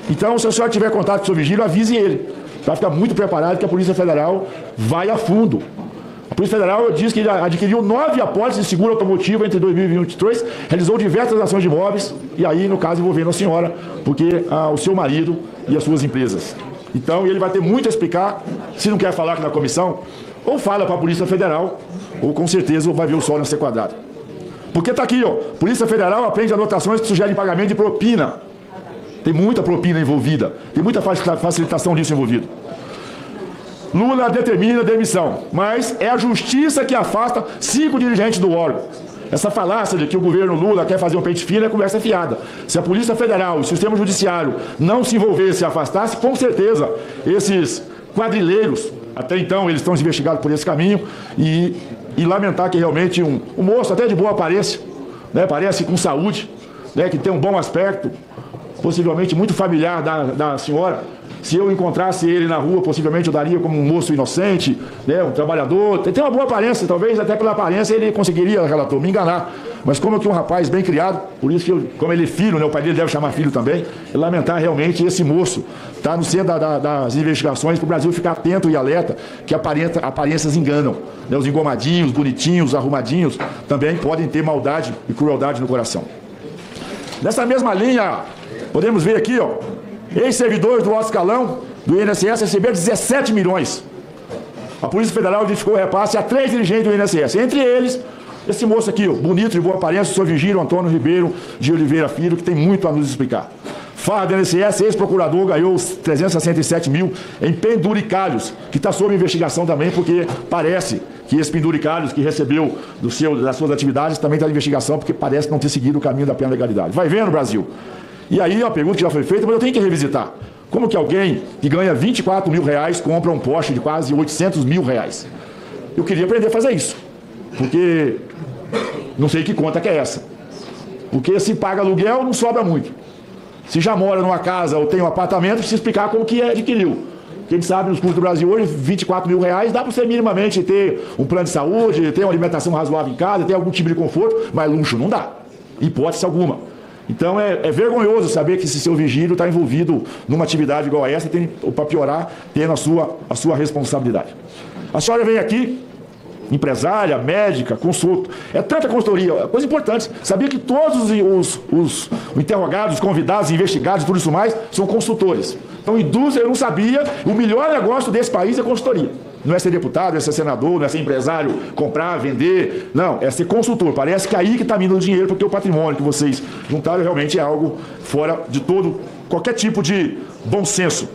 Então, se o senhor tiver contato com o seu vigílio, avise ele. Para ficar muito preparado que a Polícia Federal vai a fundo. A Polícia Federal diz que adquiriu 9 apólices de seguro automotivo entre 2021 e 2023, realizou diversas ações de imóveis, e aí, no caso, envolvendo a senhora, porque o seu marido e as suas empresas. Então, ele vai ter muito a explicar, se não quer falar aqui na comissão, ou fala para a Polícia Federal, ou com certeza vai ver o sol não ser quadrado. Porque está aqui, ó, Polícia Federal aprende anotações que sugerem pagamento de propina. Tem muita propina envolvida, tem muita facilitação disso envolvido. Lula determina a demissão, mas é a justiça que afasta 5 dirigentes do órgão. Essa falácia de que o governo Lula quer fazer um pente fino é conversa fiada. Se a Polícia Federal e o sistema judiciário não se envolvessem e afastassem, com certeza esses quadrilheiros, até então eles estão investigados por esse caminho, e lamentar que realmente um moço até de boa aparência, né, parece com saúde, né, que tem um bom aspecto, possivelmente muito familiar da senhora. Se eu encontrasse ele na rua, possivelmente eu daria como um moço inocente, né, um trabalhador. Tem uma boa aparência, talvez até pela aparência ele conseguiria, relator, me enganar. Mas como que um rapaz bem criado, por isso que como ele é filho, né, o pai dele deve chamar filho também, é lamentar realmente esse moço estar no centro das investigações, para o Brasil ficar atento e alerta que aparências enganam. Né, os engomadinhos, bonitinhos, arrumadinhos, também podem ter maldade e crueldade no coração. Nessa mesma linha, podemos ver aqui, ó, ex-servidores do alto escalão do INSS receberam 17 milhões. A Polícia Federal identificou o repasse a 3 dirigentes do INSS. Entre eles, esse moço aqui, ó, bonito, de boa aparência, o senhor Vigílio Antônio Ribeiro de Oliveira Filho, que tem muito a nos explicar. Farra do INSS, ex-procurador, ganhou os 367 mil em penduricalhos, que está sob investigação também, porque parece que esse penduricalhos que recebeu das suas atividades também está em investigação, porque parece não ter seguido o caminho da plena legalidade. Vai vendo, Brasil. E aí, a pergunta que já foi feita, mas eu tenho que revisitar. Como que alguém que ganha 24 mil reais compra um Porsche de quase 800 mil reais? Eu queria aprender a fazer isso. Porque não sei que conta que é essa. Porque se paga aluguel, não sobra muito. Se já mora numa casa ou tem um apartamento, precisa explicar como que adquiriu. Quem sabe nos custos do Brasil hoje, 24 mil reais, dá para você minimamente ter um plano de saúde, ter uma alimentação razoável em casa, ter algum tipo de conforto, mas luxo não dá. Hipótese alguma. Então é vergonhoso saber que esse seu Vigílio está envolvido numa atividade igual a essa, para piorar, tendo a sua responsabilidade. A senhora vem aqui, empresária, médica, consulto, é tanta consultoria, é coisa importante. Sabia que todos os interrogados, convidados, investigados e tudo isso mais são consultores. Então, indústria, eu não sabia, o melhor negócio desse país é consultoria. Não é ser deputado, não é ser senador, não é ser empresário, comprar, vender. Não, é ser consultor. Parece que é aí que está vindo o dinheiro, porque o patrimônio que vocês juntaram realmente é algo fora de qualquer tipo de bom senso.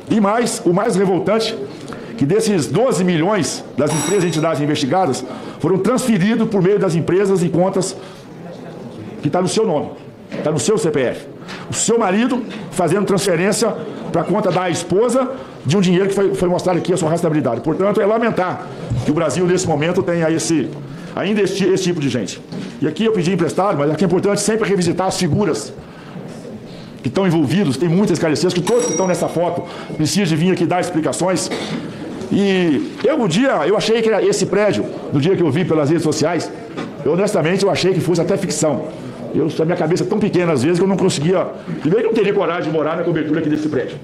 E mais, o mais revoltante, que desses 12 milhões das empresas e entidades investigadas foram transferidos por meio das empresas e contas que está no seu nome, está no seu CPF. O seu marido fazendo transferência para a conta da esposa de um dinheiro que foi mostrado aqui a sua rastreabilidade. Portanto, é lamentar que o Brasil, nesse momento, tenha ainda esse tipo de gente. E aqui eu pedi emprestado, mas aqui é importante sempre revisitar as figuras que estão envolvidos, tem muitas esclarecidas, que todos que estão nessa foto precisam de vir aqui dar explicações. E eu achei que era esse prédio, no dia que eu vi pelas redes sociais, honestamente, eu achei que fosse até ficção. A minha cabeça é tão pequena às vezes que eu não conseguia... Primeiro, eu não teria coragem de morar na cobertura aqui desse prédio.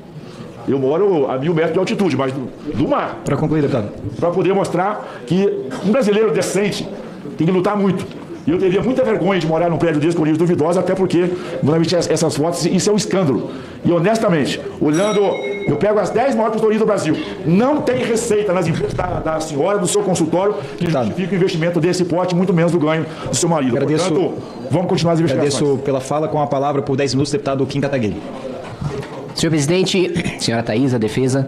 Eu moro a 1000 metros de altitude, mas do mar. Para concluir, deputado. Para poder mostrar que um brasileiro decente tem que lutar muito. E eu teria muita vergonha de morar num prédio desse com nível duvidoso, até porque, normalmente, essas fotos, isso é um escândalo. E, honestamente, olhando, eu pego as 10 maiores consultorias do Brasil, não tem receita nas empresas da senhora, do seu consultório, que justifica o investimento desse porte, muito menos do ganho do seu marido. Portanto, vamos continuar as investigações. Agradeço pela fala. Com a palavra por 10 minutos, deputado Kim Kataguiri. Senhor presidente, senhora Thaisa, defesa.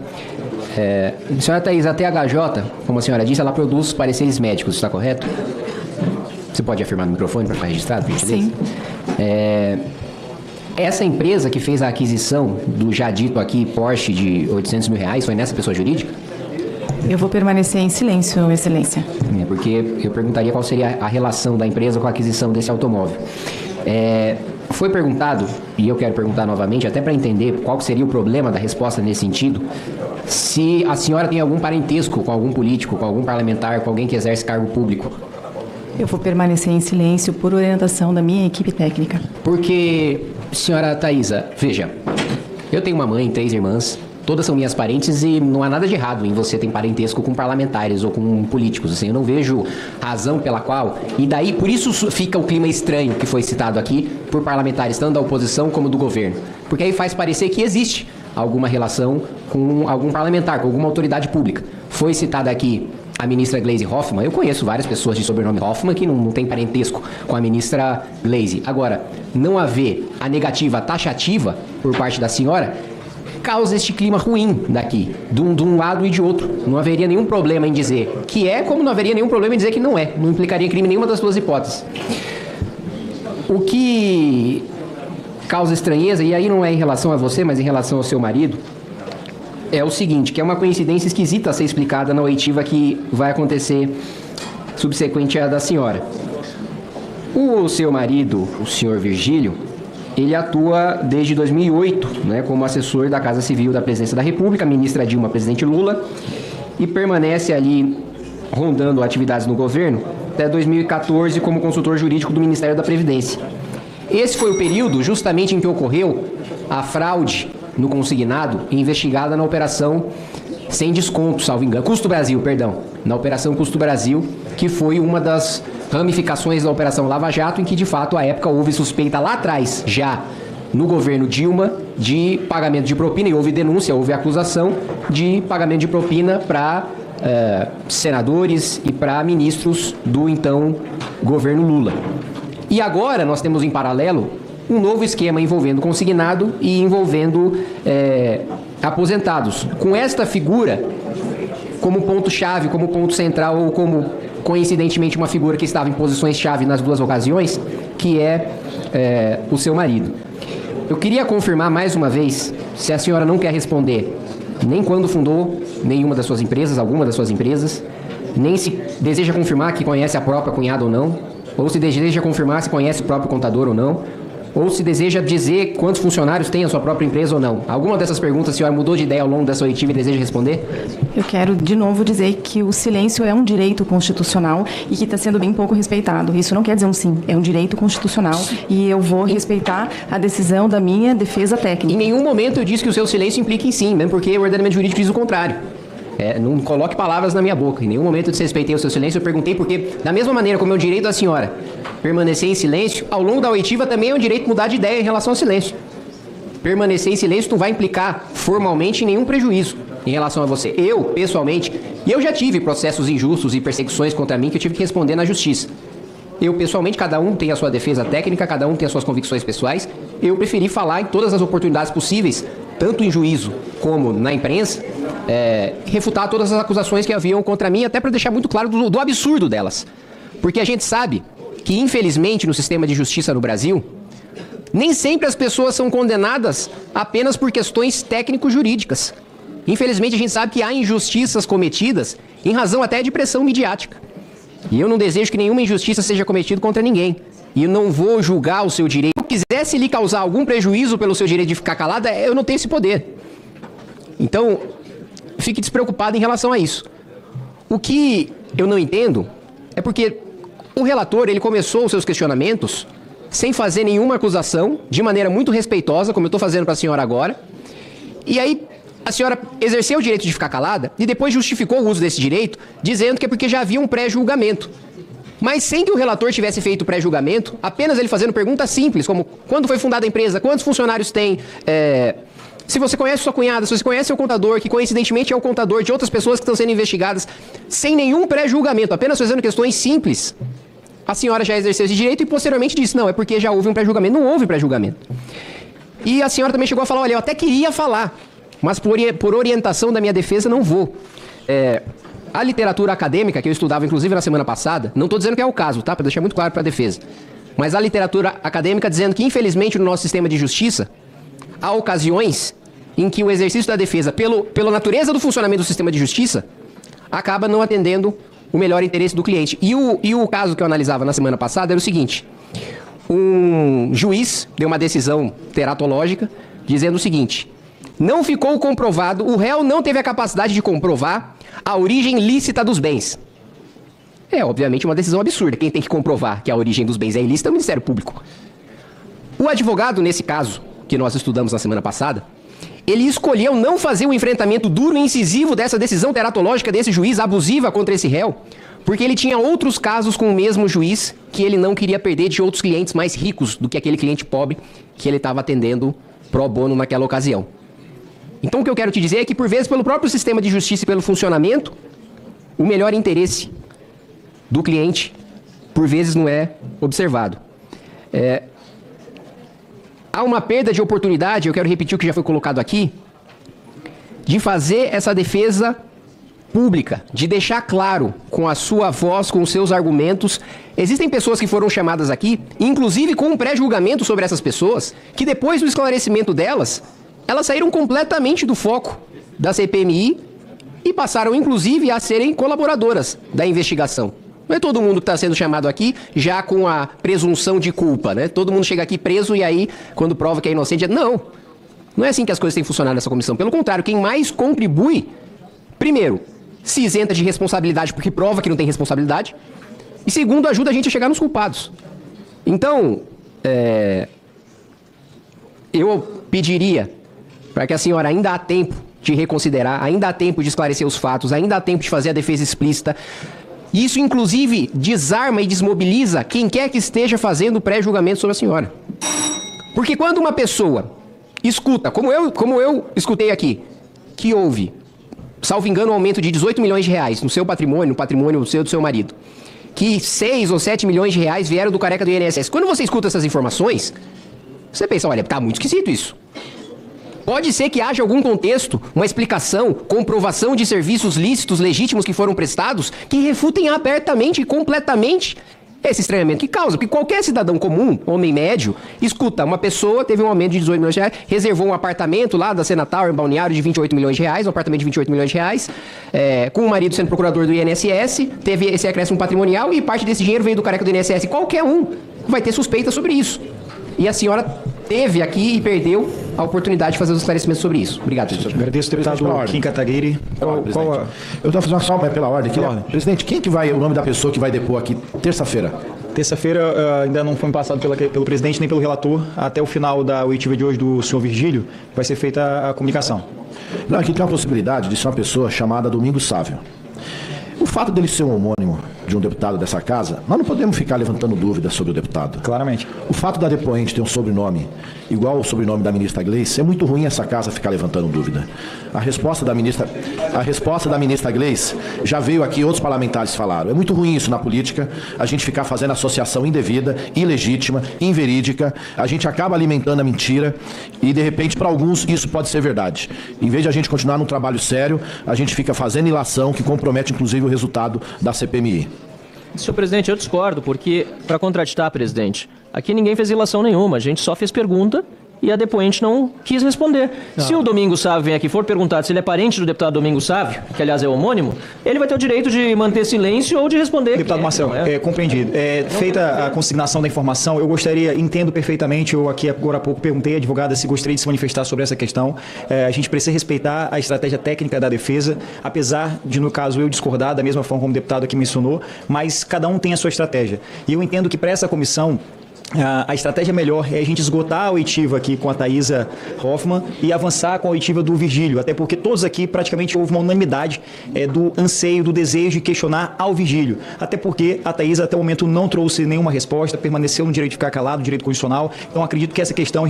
Senhora Thaisa, a THJ, como a senhora disse, ela produz pareceres médicos, está correto? Você pode afirmar no microfone para ficar registrado, por gentileza? Sim. Essa empresa que fez a aquisição do já dito aqui Porsche de 800 mil reais, foi nessa pessoa jurídica? Eu vou permanecer em silêncio, excelência. Porque eu perguntaria qual seria a relação da empresa com a aquisição desse automóvel. Foi perguntado, e eu quero perguntar novamente, até para entender qual seria o problema da resposta nesse sentido, se a senhora tem algum parentesco com algum político, com algum parlamentar, com alguém que exerce cargo público. Eu vou permanecer em silêncio por orientação da minha equipe técnica. Porque, senhora Thaisa, veja, eu tenho uma mãe, 3 irmãs, todas são minhas parentes e não há nada de errado em você ter parentesco com parlamentares ou com políticos. Assim, eu não vejo razão pela qual... E daí, por isso fica o clima estranho que foi citado aqui por parlamentares, tanto da oposição como do governo. Porque aí faz parecer que existe alguma relação com algum parlamentar, com alguma autoridade pública. Foi citada aqui a ministra Gleisi Hoffmann. Eu conheço várias pessoas de sobrenome Hoffmann que não tem parentesco com a ministra Gleisi. Agora, não haver a negativa taxativa por parte da senhora causa este clima ruim daqui, de um lado e de outro. Não haveria nenhum problema em dizer que é, como não haveria nenhum problema em dizer que não é. Não implicaria crime nenhuma das duas hipóteses. O que causa estranheza, e aí não é em relação a você, mas em relação ao seu marido, é o seguinte, que é uma coincidência esquisita a ser explicada na oitiva que vai acontecer subsequente à da senhora. O seu marido, o senhor Virgílio, ele atua desde 2008, né, como assessor da Casa Civil da Presidência da República, ministra Dilma, presidente Lula, e permanece ali rondando atividades no governo até 2014 como consultor jurídico do Ministério da Previdência. Esse foi o período justamente em que ocorreu a fraude no consignado investigada na operação Sem Desconto, salvo engano, Custo Brasil, perdão, na operação Custo Brasil, que foi uma das ramificações da operação Lava Jato, em que de fato à época houve suspeita lá atrás, já no governo Dilma, de pagamento de propina, e houve denúncia, houve acusação de pagamento de propina para senadores e para ministros do então governo Lula. E agora nós temos em paralelo um novo esquema envolvendo consignado e envolvendo aposentados. Com esta figura como ponto-chave, como ponto central, ou como, coincidentemente, uma figura que estava em posições-chave nas duas ocasiões, que é o seu marido. Eu queria confirmar mais uma vez, se a senhora não quer responder nem quando fundou nenhuma das suas empresas, alguma das suas empresas, nem se deseja confirmar que conhece a própria cunhada ou não, ou se deseja confirmar se conhece o próprio contador ou não, ou se deseja dizer quantos funcionários tem a sua própria empresa ou não. Alguma dessas perguntas a senhora mudou de ideia ao longo dessa oitiva e deseja responder? Eu quero, de novo, dizer que o silêncio é um direito constitucional e que está sendo bem pouco respeitado. Isso não quer dizer um sim, é um direito constitucional e eu vou respeitar a decisão da minha defesa técnica. Em nenhum momento eu disse que o seu silêncio implica em sim, mesmo porque o ordenamento jurídico diz o contrário. Não coloque palavras na minha boca. Em nenhum momento eu desrespeitei o seu silêncio. Eu perguntei porque, da mesma maneira como é o direito da senhora permanecer em silêncio, ao longo da oitiva também é um direito mudar de ideia em relação ao silêncio. Permanecer em silêncio não vai implicar formalmente nenhum prejuízo em relação a você. Eu, pessoalmente, e eu já tive processos injustos e perseguições contra mim que eu tive que responder na justiça. Eu, pessoalmente, cada um tem a sua defesa técnica, cada um tem as suas convicções pessoais. Eu preferi falar em todas as oportunidades possíveis, tanto em juízo como na imprensa, refutar todas as acusações que haviam contra mim, até para deixar muito claro do absurdo delas. Porque a gente sabe que, infelizmente, no sistema de justiça no Brasil, nem sempre as pessoas são condenadas apenas por questões técnico-jurídicas. Infelizmente, a gente sabe que há injustiças cometidas em razão até de pressão midiática. E eu não desejo que nenhuma injustiça seja cometida contra ninguém. E eu não vou julgar o seu direito. Se eu quisesse lhe causar algum prejuízo pelo seu direito de ficar calada, eu não tenho esse poder. Então, fique despreocupado em relação a isso. O que eu não entendo é porque o relator, ele começou os seus questionamentos sem fazer nenhuma acusação, de maneira muito respeitosa, como eu estou fazendo para a senhora agora. E aí, a senhora exerceu o direito de ficar calada e depois justificou o uso desse direito, dizendo que é porque já havia um pré-julgamento. Mas sem que o relator tivesse feito o pré-julgamento, apenas ele fazendo perguntas simples, como quando foi fundada a empresa, quantos funcionários tem, se você conhece sua cunhada, se você conhece seu contador, que coincidentemente é o contador de outras pessoas que estão sendo investigadas, sem nenhum pré-julgamento, apenas fazendo questões simples, a senhora já exerceu esse direito e posteriormente disse, não, é porque já houve um pré-julgamento. Não houve pré-julgamento. E a senhora também chegou a falar, olha, eu até queria falar, mas por orientação da minha defesa não vou. A literatura acadêmica, que eu estudava inclusive na semana passada, não estou dizendo que é o caso, tá? Para deixar muito claro para a defesa. Mas a literatura acadêmica dizendo que, infelizmente, no nosso sistema de justiça, há ocasiões em que o exercício da defesa, pela natureza do funcionamento do sistema de justiça, acaba não atendendo o melhor interesse do cliente. E o caso que eu analisava na semana passada era o seguinte. Um juiz deu uma decisão teratológica dizendo o seguinte: não ficou comprovado, o réu não teve a capacidade de comprovar a origem lícita dos bens. É, obviamente, uma decisão absurda. Quem tem que comprovar que a origem dos bens é ilícita é o Ministério Público. O advogado, nesse caso, que nós estudamos na semana passada, ele escolheu não fazer um enfrentamento duro e incisivo dessa decisão teratológica desse juiz abusiva contra esse réu, porque ele tinha outros casos com o mesmo juiz que ele não queria perder de outros clientes mais ricos do que aquele cliente pobre que ele estava atendendo pro bono naquela ocasião. Então o que eu quero te dizer é que, por vezes, pelo próprio sistema de justiça e pelo funcionamento, o melhor interesse do cliente, por vezes, não é observado. Há uma perda de oportunidade, eu quero repetir o que já foi colocado aqui, de fazer essa defesa pública, de deixar claro com a sua voz, com os seus argumentos. Existem pessoas que foram chamadas aqui, inclusive com um pré-julgamento sobre essas pessoas, que depois do esclarecimento delas, elas saíram completamente do foco da CPMI e passaram, inclusive, a serem colaboradoras da investigação. Não é todo mundo que está sendo chamado aqui já com a presunção de culpa, né? Todo mundo chega aqui preso e aí, quando prova que é inocente, não. Não é assim que as coisas têm funcionado nessa comissão. Pelo contrário, quem mais contribui, primeiro, se isenta de responsabilidade porque prova que não tem responsabilidade, e segundo, ajuda a gente a chegar nos culpados. Então, eu pediria para que a senhora, ainda há tempo de reconsiderar, ainda há tempo de esclarecer os fatos, ainda há tempo de fazer a defesa explícita. Isso, inclusive, desarma e desmobiliza quem quer que esteja fazendo pré-julgamento sobre a senhora. Porque quando uma pessoa escuta, como eu escutei aqui, que houve, salvo engano, um aumento de 18 milhões de reais no seu patrimônio, no patrimônio seu do seu marido, que 6 ou 7 milhões de reais vieram do careca do INSS. Quando você escuta essas informações, você pensa, olha, tá muito esquisito isso. Pode ser que haja algum contexto, uma explicação, comprovação de serviços lícitos, legítimos que foram prestados, que refutem abertamente e completamente esse estranhamento que causa. Porque qualquer cidadão comum, homem médio, escuta, uma pessoa teve um aumento de 18 milhões de reais, reservou um apartamento lá da Senatal, em Balneário, de 28 milhões de reais, um apartamento de 28 milhões de reais, com o marido sendo procurador do INSS, teve esse acréscimo patrimonial e parte desse dinheiro veio do careca do INSS. Qualquer um vai ter suspeita sobre isso. E a senhora teve aqui e perdeu a oportunidade de fazer os esclarecimentos sobre isso. Obrigado, presidente. Agradeço, deputado Kim Kataguiri. Eu estou fazendo só pela ordem aqui. Presidente, quem que vai, o nome da pessoa que vai depor aqui terça-feira? Terça-feira ainda não foi passado pelo presidente nem pelo relator. Até o final da oitiva de hoje do senhor Virgílio vai ser feita a comunicação. Não, aqui tem uma possibilidade de ser uma pessoa chamada Domingos Sávio. O fato dele ser um homônimo de um deputado dessa casa, nós não podemos ficar levantando dúvidas sobre o deputado. Claramente. O fato da depoente ter um sobrenome igual ao sobrenome da ministra Gleice, é muito ruim essa casa ficar levantando dúvida. A resposta da ministra Gleice já veio aqui, outros parlamentares falaram. É muito ruim isso na política, a gente ficar fazendo associação indevida, ilegítima, inverídica. A gente acaba alimentando a mentira e, de repente, para alguns, isso pode ser verdade. Em vez de a gente continuar num trabalho sério, a gente fica fazendo ilação que compromete, inclusive, o resultado da CPMI. Senhor presidente, eu discordo, porque, para contraditar, presidente, aqui ninguém fez ilação nenhuma, a gente só fez pergunta e a depoente não quis responder. Não. Se o Domingos Sávio vem aqui e for perguntado se ele é parente do deputado Domingos Sávio, que aliás é homônimo, ele vai ter o direito de manter silêncio ou de responder. Deputado Marcel, compreendido. Feita a consignação da informação, eu gostaria, entendo perfeitamente, eu aqui agora há pouco perguntei à advogada se gostaria de se manifestar sobre essa questão. A gente precisa respeitar a estratégia técnica da defesa, apesar de, no caso, eu discordar da mesma forma como o deputado aqui mencionou, mas cada um tem a sua estratégia. E eu entendo que para essa comissão, a estratégia melhor é a gente esgotar a oitiva aqui com a Thaisa Hoffmann e avançar com a oitiva do Virgílio, até porque todos aqui praticamente houve uma unanimidade do anseio, do desejo de questionar ao Virgílio, até porque a Thaisa até o momento não trouxe nenhuma resposta, permaneceu no direito de ficar calado, direito constitucional, então acredito que essa questão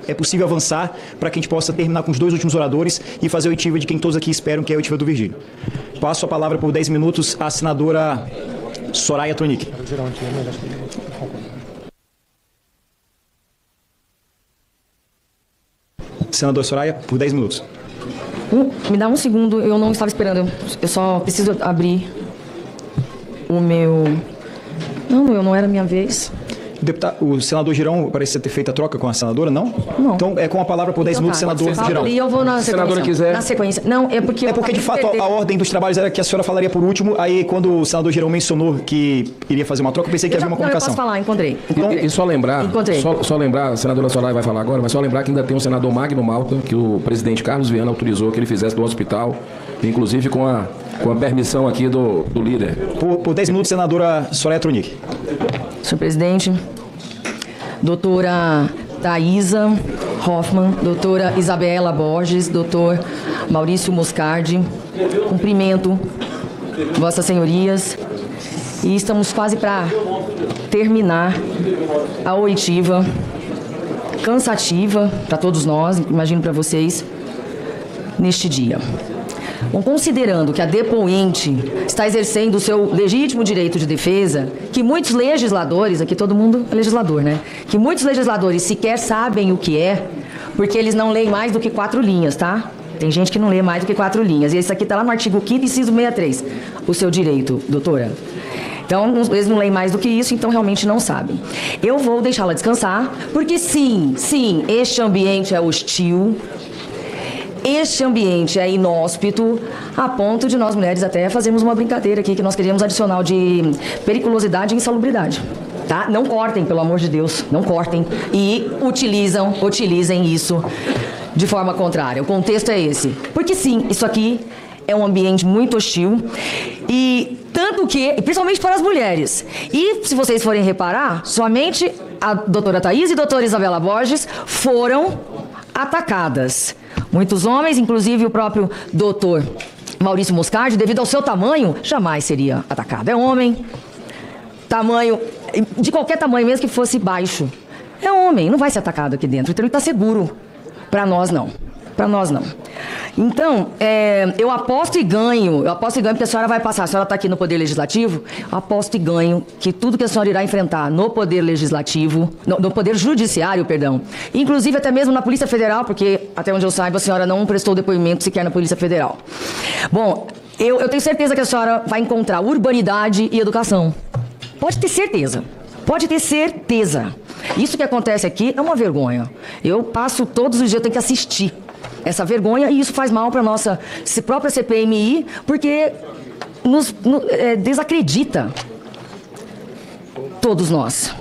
é possível avançar para que a gente possa terminar com os dois últimos oradores e fazer a oitiva de quem todos aqui esperam, que é a oitiva do Virgílio. Passo a palavra por 10 minutos à senadora Soraya Tronic. Senador Soraya, por 10 minutos. Me dá um segundo, eu não estava esperando. Eu só preciso abrir o meu... Não era minha vez. O senador Girão parece ter feito a troca com a senadora, não? Não. Então, com a palavra por 10 minutos, senador Girão. E eu vou na sequência. Senadora quiser. Na sequência. Não, é porque de fato, a ordem dos trabalhos era que a senhora falaria por último. Aí, quando o senador Girão mencionou que iria fazer uma troca, eu pensei que havia uma comunicação. Eu posso falar, encontrei. Então, e só lembrar, só lembrar, a senadora Soraya vai falar agora, mas só lembrar que ainda tem o senador Magno Malta, que o presidente Carlos Viana autorizou que ele fizesse do hospital, inclusive com a permissão aqui do líder. Por 10 minutos, senadora Soraya Tronic. Senhor presidente, doutora Thaisa, Hoffmann, doutora Isabela Borges, doutor Maurício Moscardi. Cumprimento Vossas Senhorias. E estamos quase para terminar a oitiva, cansativa para todos nós, imagino para vocês, neste dia. Bom, considerando que a depoente está exercendo o seu legítimo direito de defesa, que muitos legisladores, aqui todo mundo é legislador, né? Que muitos legisladores sequer sabem o que é, porque eles não leem mais do que 4 linhas, tá? Tem gente que não lê mais do que 4 linhas. E esse aqui está lá no artigo 5º, inciso 63, o seu direito, doutora. Então, eles não leem mais do que isso, então realmente não sabem. Eu vou deixá-la descansar, porque sim, este ambiente é hostil, este ambiente é inóspito, a ponto de nós mulheres até fazermos uma brincadeira aqui, que nós queríamos adicional de periculosidade e insalubridade. Tá? Não cortem, pelo amor de Deus, não cortem. E utilizem isso de forma contrária. O contexto é esse. Porque sim, isso aqui é um ambiente muito hostil. E tanto que, principalmente para as mulheres. E se vocês forem reparar, somente a doutora Thaís e a doutora Isabela Borges foram atacadas. Muitos homens, inclusive o próprio doutor Maurício Moscardi, devido ao seu tamanho, jamais seria atacado. É homem, tamanho, de qualquer tamanho, mesmo que fosse baixo. É homem, não vai ser atacado aqui dentro, então ele está seguro. Para nós, não. Para nós, não. Então, eu aposto e ganho porque a senhora vai passar, a senhora está aqui no Poder Legislativo, aposto e ganho que tudo que a senhora irá enfrentar no Poder Legislativo, no Poder Judiciário, perdão, inclusive até mesmo na Polícia Federal, porque, até onde eu saiba, a senhora não prestou depoimento sequer na Polícia Federal. Bom, eu tenho certeza que a senhora vai encontrar urbanidade e educação. Pode ter certeza. Pode ter certeza. Isso que acontece aqui é uma vergonha. Eu passo todos os dias, eu tenho que assistir essa vergonha, e isso faz mal para a nossa própria CPMI, porque nos desacredita todos nós.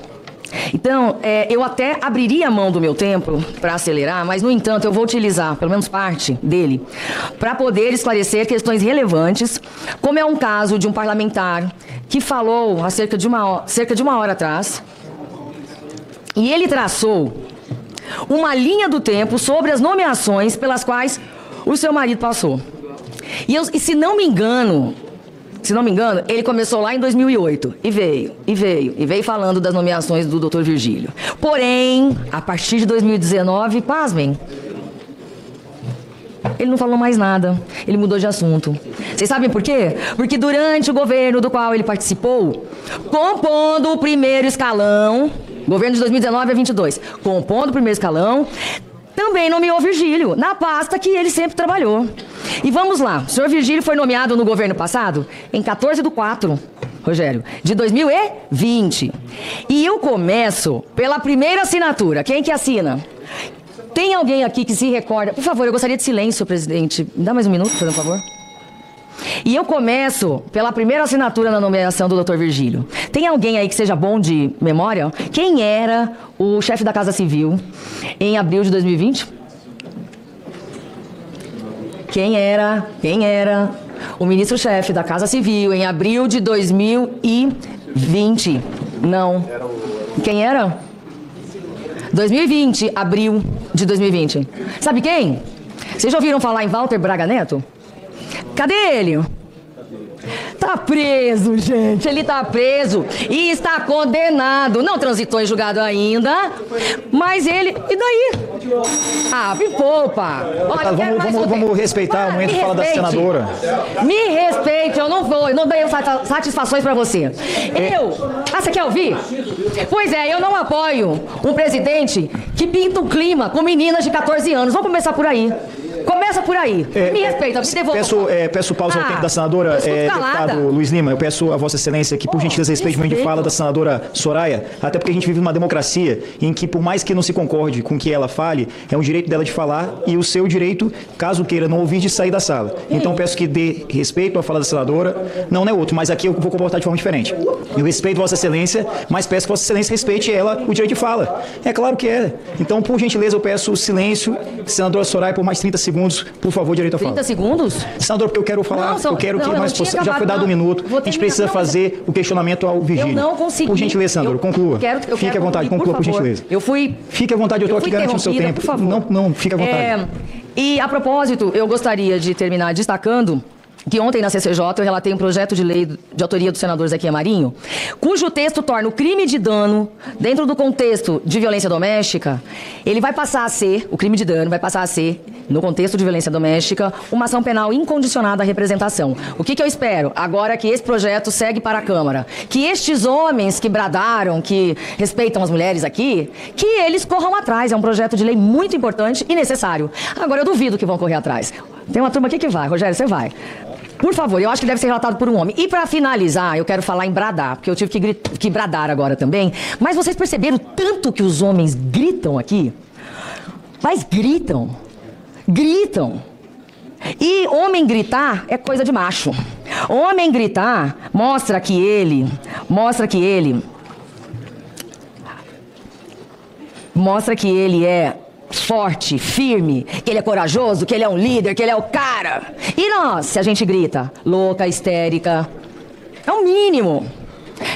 Então, eu até abriria a mão do meu tempo para acelerar, mas, no entanto, eu vou utilizar, pelo menos parte dele, para poder esclarecer questões relevantes, como é um caso de um parlamentar que falou há cerca de uma hora atrás, e ele traçou uma linha do tempo sobre as nomeações pelas quais o seu marido passou. E se não me engano, ele começou lá em 2008 e veio falando das nomeações do Dr. Virgílio. Porém, a partir de 2019, pasmem, ele não falou mais nada, ele mudou de assunto. Vocês sabem por quê? Porque durante o governo do qual ele participou, compondo o primeiro escalão, governo de 2019 a 22, compondo o primeiro escalão, também nomeou Virgílio, na pasta que ele sempre trabalhou. E vamos lá, o senhor Virgílio foi nomeado no governo passado em 14/4, Rogério, de 2020. E eu começo pela primeira assinatura. Quem que assina? Tem alguém aqui que se recorda? Por favor, eu gostaria de silêncio, presidente. Me dá mais um minuto, por favor. E eu começo pela primeira assinatura na nomeação do Dr. Virgílio. Tem alguém aí que seja bom de memória? Quem era o chefe da Casa Civil em abril de 2020? Quem era o ministro-chefe da Casa Civil em abril de 2020? Não. Quem era? 2020, abril de 2020. Sabe quem? Vocês já ouviram falar em Walter Braga Neto? Cadê ele? Tá preso, gente. Ele tá preso e está condenado. Não transitou em julgado ainda, mas ele... E daí? Ah, me poupa. Olha, vamos respeitar o momento de fala da senadora. Me respeite, eu não dei satisfações pra você. Você quer ouvir? Pois é, eu não apoio um presidente que pinta o clima com meninas de 14 anos. Vamos começar por aí. Começa por aí. Me respeita, me devolva. Peço pausa ao tempo da senadora, deputado Luiz Lima. Eu peço a Vossa Excelência que, por gentileza, respeite o momento de fala da senadora Soraya, até porque a gente vive numa democracia em que, por mais que não se concorde com o que ela fale, é um direito dela de falar e o seu direito, caso queira não ouvir, de sair da sala. Então, peço que dê respeito à fala da senadora. Não é outro, mas aqui eu vou comportar de forma diferente. Eu respeito Vossa Excelência, mas peço que Vossa Excelência respeite ela o direito de fala. É claro que é. Então, por gentileza, eu peço silêncio. Senadora Soraya, por mais 30 segundos. segundos, por favor, direito a fala. 30 segundos? Senador, porque eu quero falar, eu quero que nós possamos... Já foi dado um minuto, a gente precisa fazer o questionamento ao Virgílio. Eu não consegui. Por gentileza, senador, conclua. Fique à vontade, conclua, por gentileza. Fique à vontade, eu estou aqui garantindo o seu tempo. Por favor. Não, fique à vontade. E, a propósito, eu gostaria de terminar destacando que ontem na CCJ eu relatei um projeto de lei de autoria do senador Zequinha Marinho, cujo texto torna o crime de dano, dentro do contexto de violência doméstica, ele vai passar a ser, o crime de dano vai passar a ser, no contexto de violência doméstica, uma ação penal incondicionada à representação. O que eu espero? Agora que esse projeto segue para a Câmara, que estes homens que bradaram, que respeitam as mulheres aqui, que eles corram atrás. É um projeto de lei muito importante e necessário. Agora eu duvido que vão correr atrás. Tem uma turma aqui que vai. Rogério, você vai. Por favor, eu acho que deve ser relatado por um homem. E para finalizar, eu quero falar em bradar, porque eu tive que bradar agora também. Mas vocês perceberam tanto que os homens gritam aqui? Mas gritam. Gritam. E homem gritar é coisa de macho. Homem gritar mostra que ele é forte, firme, que ele é corajoso, que ele é um líder, que ele é o cara. E nós, se a gente grita, louca, histérica, é o mínimo.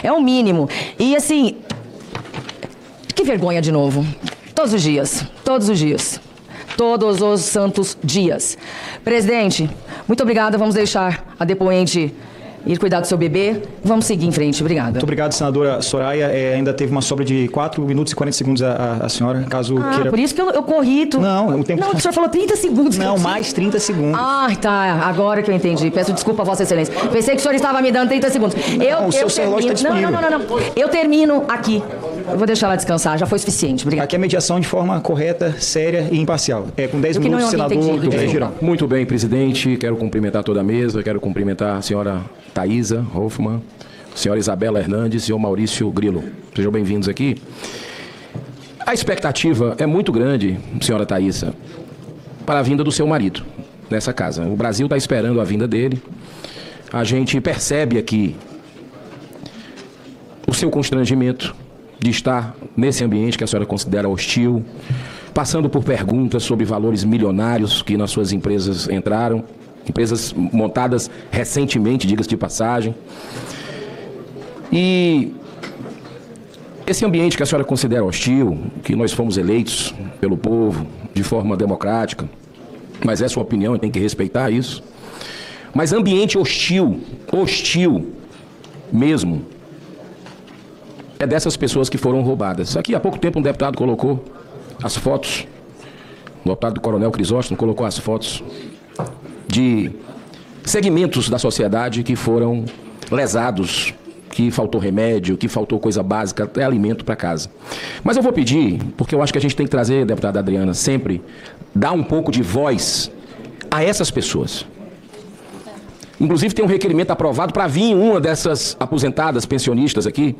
É o mínimo. E assim, que vergonha de novo. Todos os dias, todos os dias. Todos os santos dias. Presidente, muito obrigada. Vamos deixar a depoente ir cuidar do seu bebê. Vamos seguir em frente. Obrigada. Muito obrigado, senadora Soraya. Ainda teve uma sobra de 4 minutos e 40 segundos a senhora, caso queira... por isso que eu corri. Não, o tempo... Não, o senhor falou 30 segundos. Não, mais 30 segundos. Ah, tá. Agora que eu entendi. Peço desculpa, Vossa Excelência. Pensei que o senhor estava me dando 30 segundos. O seu relógio está disponível. Não. Eu termino aqui. Eu vou deixar ela descansar. Já foi suficiente. Obrigado. Aqui é mediação de forma correta, séria e imparcial. Com 10 minutos, senador Girão. Muito bem, presidente. Quero cumprimentar toda a mesa. Quero cumprimentar a senhora Thaisa Hoffmann, senhora Isabela Hernandes e senhor Maurício Grilo. Sejam bem-vindos aqui. A expectativa é muito grande, senhora Thaisa, para a vinda do seu marido nessa casa. O Brasil está esperando a vinda dele. A gente percebe aqui o seu constrangimento de estar nesse ambiente que a senhora considera hostil, passando por perguntas sobre valores milionários que nas suas empresas entraram, empresas montadas recentemente, diga-se de passagem. E esse ambiente que a senhora considera hostil, que nós fomos eleitos pelo povo de forma democrática, mas é sua opinião e tem que respeitar isso. Mas ambiente hostil mesmo, é dessas pessoas que foram roubadas. Aqui há pouco tempo um deputado colocou as fotos, o deputado Coronel Crisóstomo colocou as fotos de segmentos da sociedade que foram lesados, que faltou remédio, que faltou coisa básica, até alimento para casa. Mas eu vou pedir, porque eu acho que a gente tem que trazer, deputada Adriana, sempre dar um pouco de voz a essas pessoas. Inclusive tem um requerimento aprovado para vir uma dessas aposentadas, pensionistas aqui,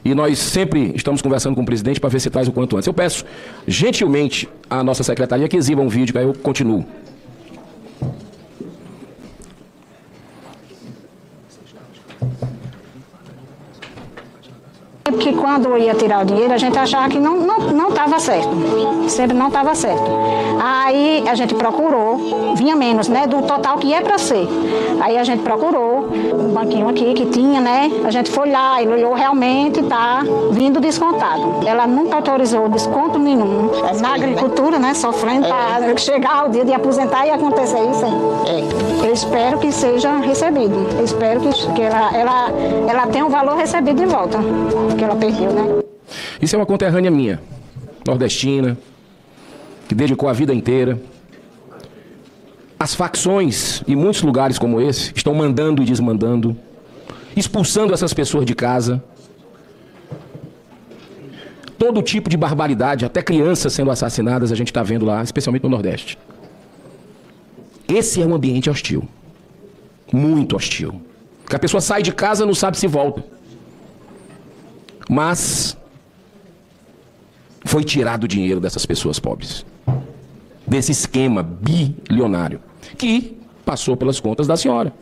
e nós sempre estamos conversando com o presidente para ver se traz o quanto antes. Eu peço gentilmente à nossa secretaria que exiba um vídeo, que aí eu continuo. Que quando eu ia tirar o dinheiro, a gente achava que não estava certo. Sempre não estava certo. Aí a gente procurou, vinha menos, né, do total que é para ser. Aí a gente procurou um banquinho aqui que tinha, né, a gente foi lá e olhou, realmente está vindo descontado. Ela nunca autorizou desconto nenhum. Na agricultura, né, sofrendo para chegar o dia de aposentar e acontecer isso aí. Eu espero que seja recebido. Eu espero que ela tenha um valor recebido de volta. Que ela perdeu, né? Isso é uma conterrânea minha, nordestina, que dedicou a vida inteira. As facções, em muitos lugares como esse, estão mandando e desmandando, expulsando essas pessoas de casa. Todo tipo de barbaridade, até crianças sendo assassinadas, a gente está vendo lá, especialmente no Nordeste. Esse é um ambiente hostil. Muito hostil. Porque a pessoa sai de casa e não sabe se volta. Mas foi tirado o dinheiro dessas pessoas pobres. Desse esquema bilionário, que passou pelas contas da senhora.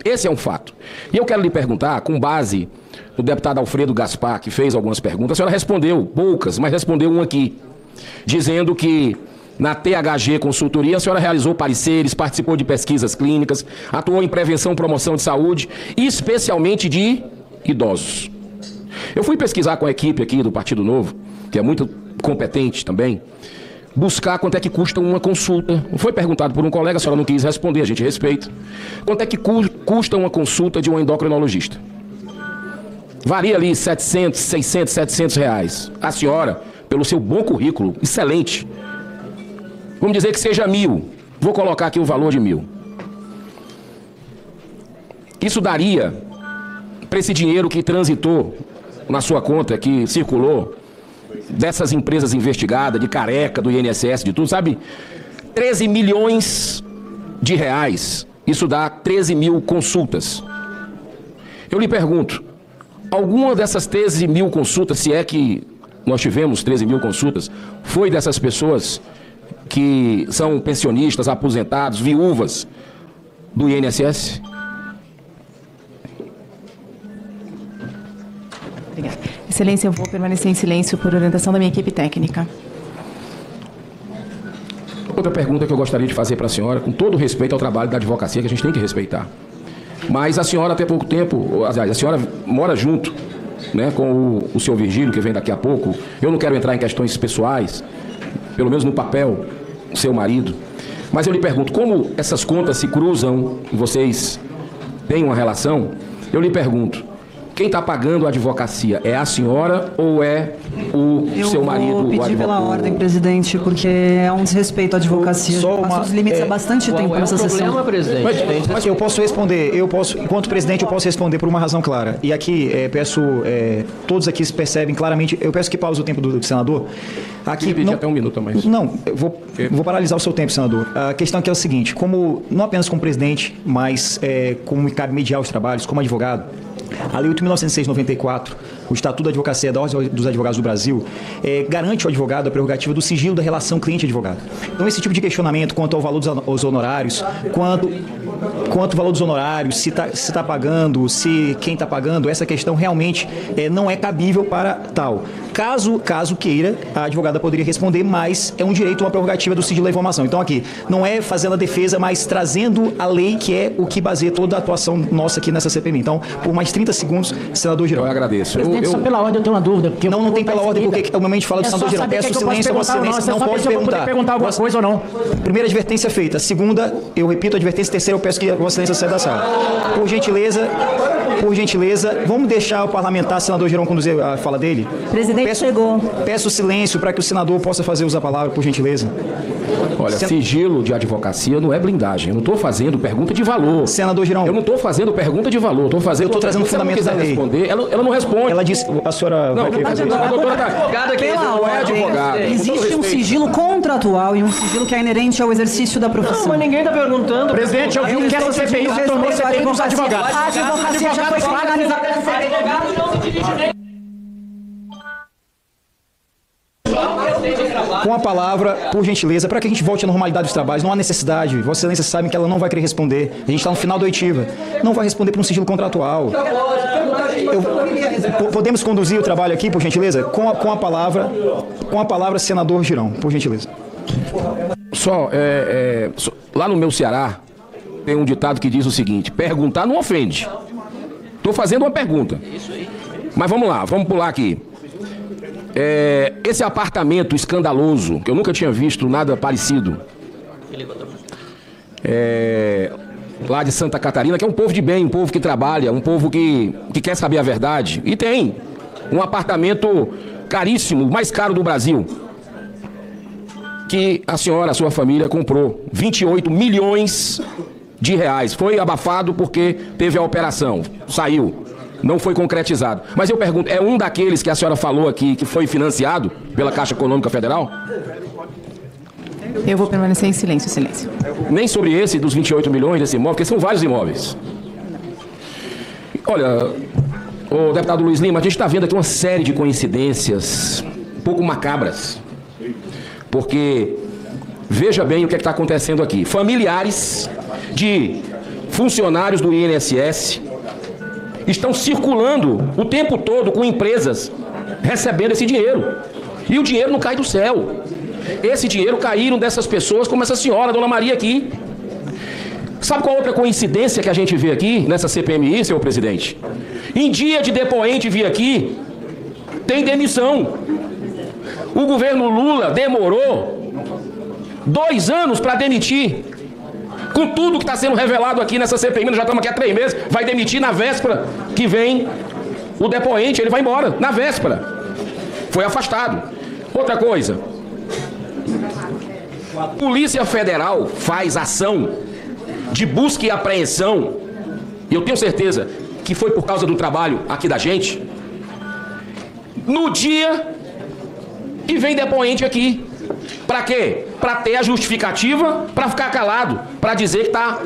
Esse é um fato. E eu quero lhe perguntar, com base no deputado Alfredo Gaspar, que fez algumas perguntas, a senhora respondeu, poucas, mas respondeu uma aqui, dizendo que Na THG Consultoria, a senhora realizou pareceres, participou de pesquisas clínicas, atuou em prevenção e promoção de saúde, especialmente de idosos. Eu fui pesquisar com a equipe aqui do Partido Novo, que é muito competente também, buscar quanto é que custa uma consulta. Foi perguntado por um colega, a senhora não quis responder, a gente respeita. Quanto é que custa uma consulta de um endocrinologista? Varia ali 700, 600, 700 reais. A senhora, pelo seu bom currículo, excelente, vamos dizer que seja 1.000. Vou colocar aqui o valor de 1.000. Isso daria, para esse dinheiro que transitou na sua conta, que circulou, dessas empresas investigadas, de Careca, do INSS, de tudo, sabe? 13 milhões de reais. Isso dá 13.000 consultas. Eu lhe pergunto, alguma dessas 13.000 consultas, se é que nós tivemos 13.000 consultas, foi dessas pessoas que são pensionistas, aposentados, viúvas do INSS? Obrigada. Excelência, eu vou permanecer em silêncio por orientação da minha equipe técnica. Outra pergunta que eu gostaria de fazer para a senhora, com todo respeito ao trabalho da advocacia, que a gente tem que respeitar. Mas a senhora, até pouco tempo, a senhora mora junto, né, com o senhor Virgílio, que vem daqui a pouco. Eu não quero entrar em questões pessoais, pelo menos no papel, seu marido. Mas eu lhe pergunto, como essas contas se cruzam, vocês têm uma relação, eu lhe pergunto, quem está pagando a advocacia é a senhora ou é o seu marido? Eu vou pedir pela ordem, presidente, porque é um desrespeito à advocacia. Passou os limites há bastante tempo nessa sessão. Presidente? Mas eu posso responder, enquanto presidente, eu posso responder por uma razão clara. E aqui, peço, todos aqui se percebem claramente, eu peço que pause o tempo do senador. Aqui, não, até um minuto a mais. Não, eu vou paralisar o seu tempo, senador. A questão aqui é o seguinte, não apenas como presidente, mas como me cabe mediar os trabalhos, como advogado, a Lei 8.906/94, o Estatuto da Advocacia da Ordem dos Advogados do Brasil, garante ao advogado a prerrogativa do sigilo da relação cliente-advogado. Então, esse tipo de questionamento quanto ao valor dos honorários, quanto ao valor dos honorários, se está pagando, se quem está pagando, essa questão realmente não é cabível para tal. Caso queira, a advogada poderia responder, mas é um direito, uma prerrogativa do sigilo da informação. Então, aqui, não é fazendo a defesa, mas trazendo a lei, que é o que baseia toda a atuação nossa aqui nessa CPMI. Então, por mais 30 segundos, senador Girão. Eu agradeço. Presidente, só pela ordem eu tenho uma dúvida. Não tem pela ordem, porque o momento fala do senador Girão. Peço silêncio, Vossa Excelência não pode perguntar alguma coisa ou não. Primeira advertência feita. Segunda, eu repito a advertência. Terceira, eu peço que Vossa Excelência saia da sala. Por gentileza, vamos deixar o parlamentar, senador Girão, conduzir a fala dele? Presidente, chegou. Peço silêncio para que o senador possa fazer uso da palavra, por gentileza. Olha, sigilo de advocacia não é blindagem. Eu não estou fazendo pergunta de valor. Senador Girão. Eu não estou fazendo pergunta de valor. Eu estou trazendo fundamentos da lei. Responder, ela não responde. Ela disse, a senhora vai querer fazer isso. A doutora não é advogada. Existe um sigilo contratual e um sigilo que é inerente ao exercício da profissão. Não, mas ninguém está perguntando. Presidente, eu vi que essa CPI se tornou CPI dos advogados. A advocacia já foi finalizada. Com a palavra, por gentileza, para que a gente volte à normalidade dos trabalhos. Não há necessidade. Vossa Excelência sabe que ela não vai querer responder. A gente está no final da oitiva. Não vai responder por um sigilo contratual. Podemos conduzir o trabalho aqui, por gentileza? Com a palavra, senador Girão, por gentileza. Lá no meu Ceará, tem um ditado que diz o seguinte: perguntar não ofende. Estou fazendo uma pergunta. Mas vamos lá, vamos pular aqui. Esse apartamento escandaloso, que eu nunca tinha visto nada parecido, lá de Santa Catarina, que é um povo de bem, um povo que trabalha, um povo que quer saber a verdade, e tem um apartamento caríssimo, o mais caro do Brasil, que a senhora, a sua família comprou, 28 milhões de reais. Foi abafado porque teve a operação, saiu. Não foi concretizado. Mas eu pergunto, é um daqueles que a senhora falou aqui que foi financiado pela Caixa Econômica Federal? Eu vou permanecer em silêncio, silêncio. Nem sobre esse dos 28 milhões desse imóvel, porque são vários imóveis. Olha, o deputado Luiz Lima, a gente está vendo aqui uma série de coincidências um pouco macabras. Porque, veja bem o que está acontecendo aqui. Familiares de funcionários do INSS estão circulando o tempo todo com empresas recebendo esse dinheiro. E o dinheiro não cai do céu. esse dinheiro caíram dessas pessoas, como essa senhora, Dona Maria aqui. Sabe qual outra coincidência que a gente vê aqui nessa CPMI, senhor presidente? Em dia de depoente vir aqui, tem demissão. O governo Lula demorou 2 anos para demitir. Com tudo que está sendo revelado aqui nessa CPI, nós já estamos aqui há 3 meses, vai demitir na véspera que vem o depoente, ele vai embora, na véspera. Foi afastado. Outra coisa, a Polícia Federal faz ação de busca e apreensão, e eu tenho certeza que foi por causa do trabalho aqui da gente, no dia que vem depoente aqui. Para quê? Para ter a justificativa, para ficar calado, para dizer que está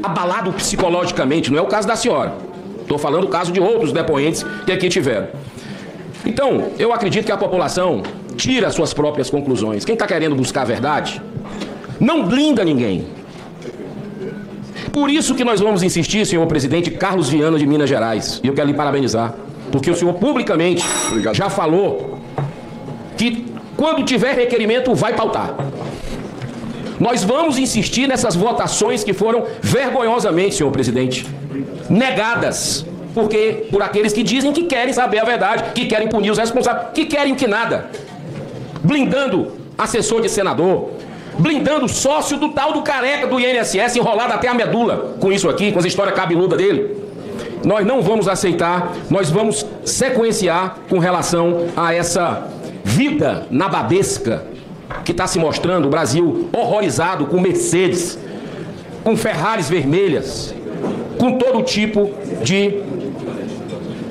abalado psicologicamente. Não é o caso da senhora. Estou falando do caso de outros depoentes que aqui tiveram. Então, eu acredito que a população tira suas próprias conclusões. Quem está querendo buscar a verdade, não blinda ninguém. Por isso que nós vamos insistir, senhor presidente Carlos Viana de Minas Gerais. E eu quero lhe parabenizar, porque o senhor publicamente já falou que quando tiver requerimento, vai pautar. Nós vamos insistir nessas votações que foram vergonhosamente, senhor presidente, negadas. Porque por aqueles que dizem que querem saber a verdade, que querem punir os responsáveis, que querem que nada. Blindando assessor de senador, blindando sócio do tal do careca do INSS, enrolado até a medula com isso aqui, com essa história cabeluda dele. Nós não vamos aceitar, nós vamos sequenciar com relação a essa vida nababesca que está se mostrando o Brasil horrorizado com Mercedes, com Ferraris vermelhas, com todo tipo de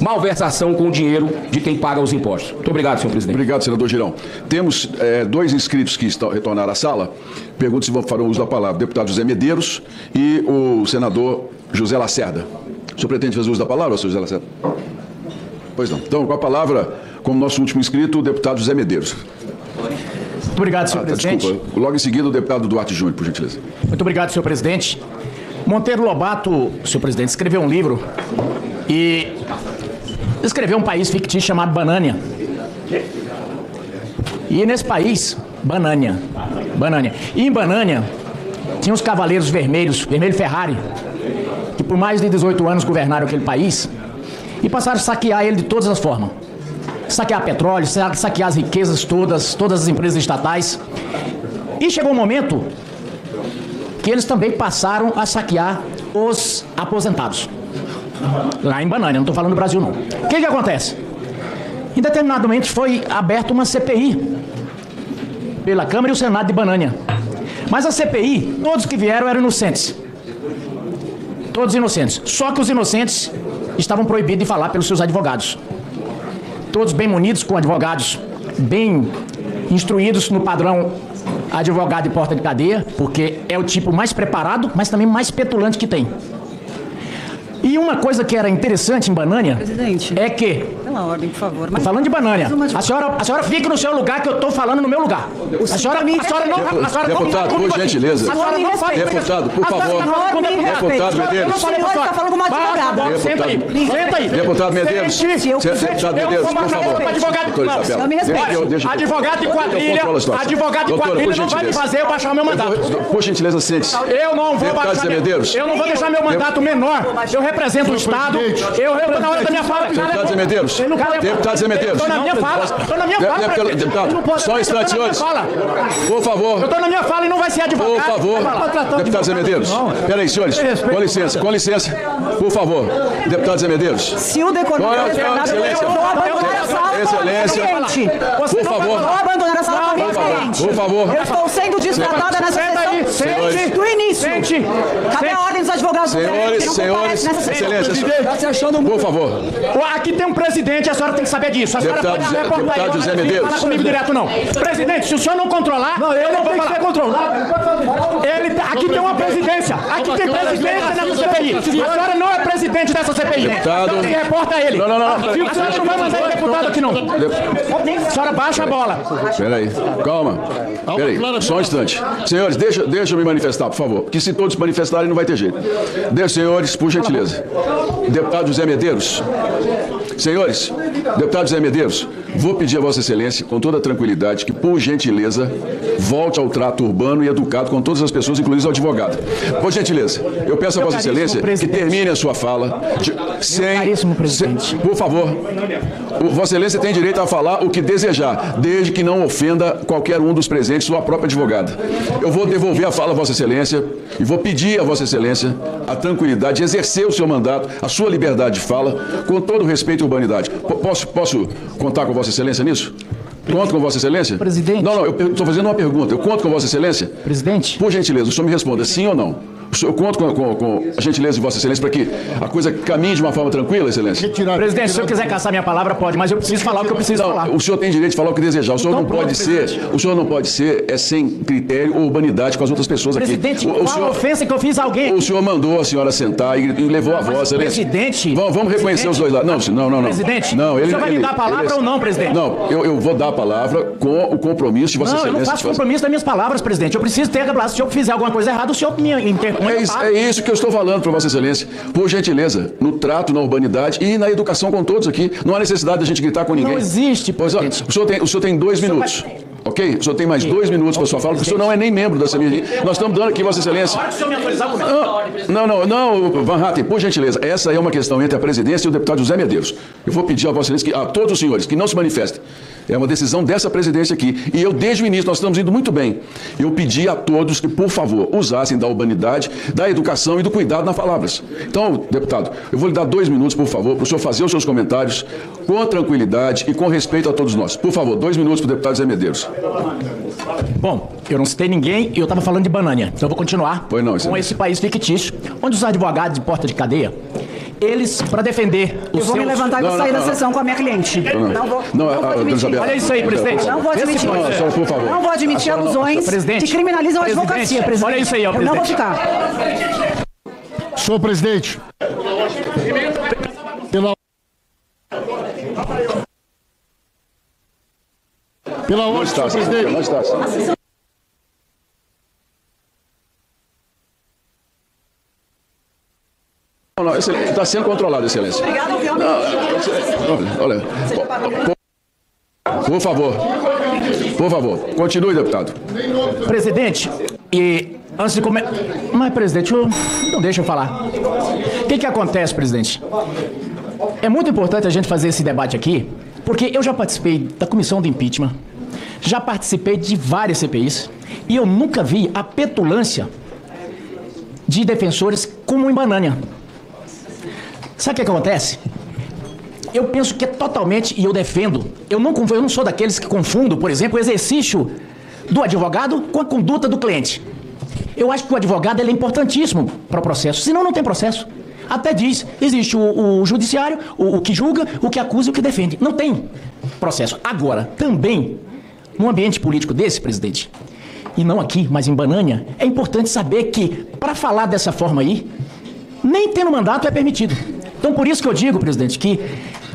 malversação com o dinheiro de quem paga os impostos. Muito obrigado, senhor presidente. Obrigado, senador Girão. Temos 2 inscritos que retornaram à sala. Pergunto se farão uso da palavra. O deputado José Medeiros e o senador José Lacerda. O senhor pretende fazer uso da palavra, senhor José Lacerda? Pois não. Então, com a palavra, como nosso último inscrito, o deputado José Medeiros. Muito obrigado, senhor presidente. Desculpa. Logo em seguida, o deputado Duarte Júnior, por gentileza. Muito obrigado, senhor presidente. Monteiro Lobato, senhor presidente, escreveu um livro e escreveu um país fictício chamado Banânia. E nesse país, Banânia. E em Banânia, tinha os cavaleiros vermelhos, vermelho Ferrari, que por mais de 18 anos governaram aquele país e passaram a saquear ele de todas as formas. Saquear petróleo, saquear as riquezas todas as empresas estatais. E chegou um momento que eles também passaram a saquear os aposentados. Lá em Banânia, não estou falando do Brasil não. O que acontece? Em determinado momento foi aberta uma CPI pela Câmara e o Senado de Banânia. Mas a CPI, todos que vieram eram inocentes. Todos inocentes. Só que os inocentes estavam proibidos de falar pelos seus advogados. Todos bem munidos com advogados, bem instruídos no padrão advogado de porta de cadeia, porque é o tipo mais preparado, mas também mais petulante que tem. E uma coisa que era interessante em Banânia é que... Pela ordem, por favor. Estou falando de Banânia. A senhora fique no seu lugar, que eu estou falando no meu lugar. A senhora não... Deputado, por gentileza. Deputado, por favor. Deputado Medeiros. Está falando com uma advogada. Senta aí. Deputado Medeiros. Deputado Medeiros, por favor. Não me respeite. Advogado de quadrilha não vai me fazer eu baixar o meu mandato. Por gentileza, sente-se. Eu não vou baixar. Eu não vou deixar meu mandato menor. Eu represento o Estado. Eu na hora da minha fala. Deputado Zé Medeiros. Deputado Zé Medeiros. Estou na minha fala. Deputado, só um instante, senhores. Por favor. Eu estou na minha fala e não vai ser advogado. Por favor. Deputado Zé Medeiros. Peraí, senhores. Com licença. Por favor. Deputado Zé Medeiros. Se o decorado é verdade, eu vou abandonar a sala. Excelência. Por favor. Vou abandonar a sala cliente. Por favor. Eu estou sendo destratada nessa sessão do início. Cadê a ordem dos advogados? Senhores, excelência. Por favor. Aqui tem um presidente, a senhora tem que saber disso. A senhora pode reportar deputado José Medeiros. Não fala comigo direto, não. Presidente, se o senhor não controlar... Não, eu não vou falar. Controlado. Aqui tem uma presidência. Aqui tem presidência nessa CPI. A senhora não é presidente dessa CPI. Deputado... Então, reporta ele. Não. Se o senhor não vai mandar ele deputado aqui não. A senhora baixa a bola. Peraí, calma. Peraí, só um instante. Senhores, deixa eu me manifestar, por favor. Porque se todos se manifestarem, não vai ter jeito. Senhores, por gentileza. Deputado José Medeiros. Senhores, deputado José Medeiros, vou pedir a Vossa Excelência, com toda tranquilidade, que, por gentileza, volte ao trato urbano e educado com todas as pessoas, incluindo o advogado. Por gentileza, eu peço a Vossa Excelência que termine a sua fala por favor. Vossa Excelência tem direito a falar o que desejar, desde que não ofenda qualquer um dos presentes ou a própria advogada. Eu vou devolver a fala a Vossa Excelência e vou pedir a Vossa Excelência a tranquilidade de exercer o seu mandato, a sua liberdade de fala, com todo o respeito e urbanidade. Posso contar com Vossa Excelência nisso? Conto com Vossa Excelência? Presidente. Não, eu estou fazendo uma pergunta. Eu conto com Vossa Excelência? Presidente. Por gentileza, o senhor me responda sim ou não? Eu conto com a gentileza de Vossa Excelência para que a coisa caminhe de uma forma tranquila, Excelência? Presidente, se o senhor quiser caçar minha palavra, pode, mas eu preciso falar o que eu preciso falar. O senhor tem direito de falar o que desejar. O senhor não pode ser, sem critério ou urbanidade com as outras pessoas aqui. Presidente, qual ofensa que eu fiz a alguém? O senhor mandou a senhora sentar e levou a voz, Excelência. Presidente. Vamos reconhecer os dois lados. Não. Presidente, não, o senhor vai me dar a palavra ou não, presidente? Não, eu vou dar a palavra com o compromisso de Vossa Excelência. Não, eu não faço compromisso das minhas palavras, presidente. Eu preciso ter a Se eu fizer alguma coisa errada, o senhor me interpõe. É isso que eu estou falando para Vossa Excelência. Por gentileza, no trato, na urbanidade e na educação com todos aqui. Não há necessidade de a gente gritar com ninguém. Não existe, presidente. O senhor tem 2 minutos. Ok? O senhor tem mais 2 minutos para a sua fala, porque o senhor não é nem membro da CMI. Nós estamos dando aqui, Vossa Excelência. Não, Van Hatten, por gentileza. Essa é uma questão entre a presidência e o deputado José Medeiros. Eu vou pedir a Vossa Excelência, a todos os senhores, que não se manifestem. É uma decisão dessa presidência aqui. E eu, desde o início, nós estamos indo muito bem. Eu pedi a todos que, por favor, usassem da urbanidade, da educação e do cuidado nas palavras. Então, deputado, eu vou lhe dar 2 minutos, por favor, para o senhor fazer os seus comentários com tranquilidade e com respeito a todos nós. Por favor, 2 minutos para o deputado José Medeiros. Bom, eu não citei ninguém e eu estava falando de Banânia. Então eu vou continuar com esse país fictício, onde os advogados de porta de cadeia, eles, para defender os Eu vou me levantar e vou sair da sessão com a minha cliente. Não vou admitir. Olha isso aí, presidente. Não vou admitir. Não vou admitir alusões que criminalizam a advocacia, presidente. Olha isso aí, presidente. Eu não vou ficar. Senhor presidente. Pela ordem, senhor presidente. Não, está sendo controlado, Excelência. Olha. Por favor, continue, deputado. Presidente, e antes de começar... Mas, presidente, não deixa eu falar. O que acontece, presidente? É muito importante a gente fazer esse debate aqui, porque eu já participei da comissão de impeachment, já participei de várias CPIs, e eu nunca vi a petulância de defensores como em Banânia. Sabe o que acontece? Eu penso que é totalmente, e eu defendo, eu não sou daqueles que confundem, por exemplo, o exercício do advogado com a conduta do cliente. Eu acho que o advogado ele é importantíssimo para o processo, senão não tem processo. Até diz, existe o judiciário, o que julga, o que acusa e o que defende. Não tem processo. Agora, também, num ambiente político desse, presidente, e não aqui, mas em Banânia, é importante saber que, para falar dessa forma aí, nem tendo mandato é permitido. Então, por isso que eu digo, presidente, que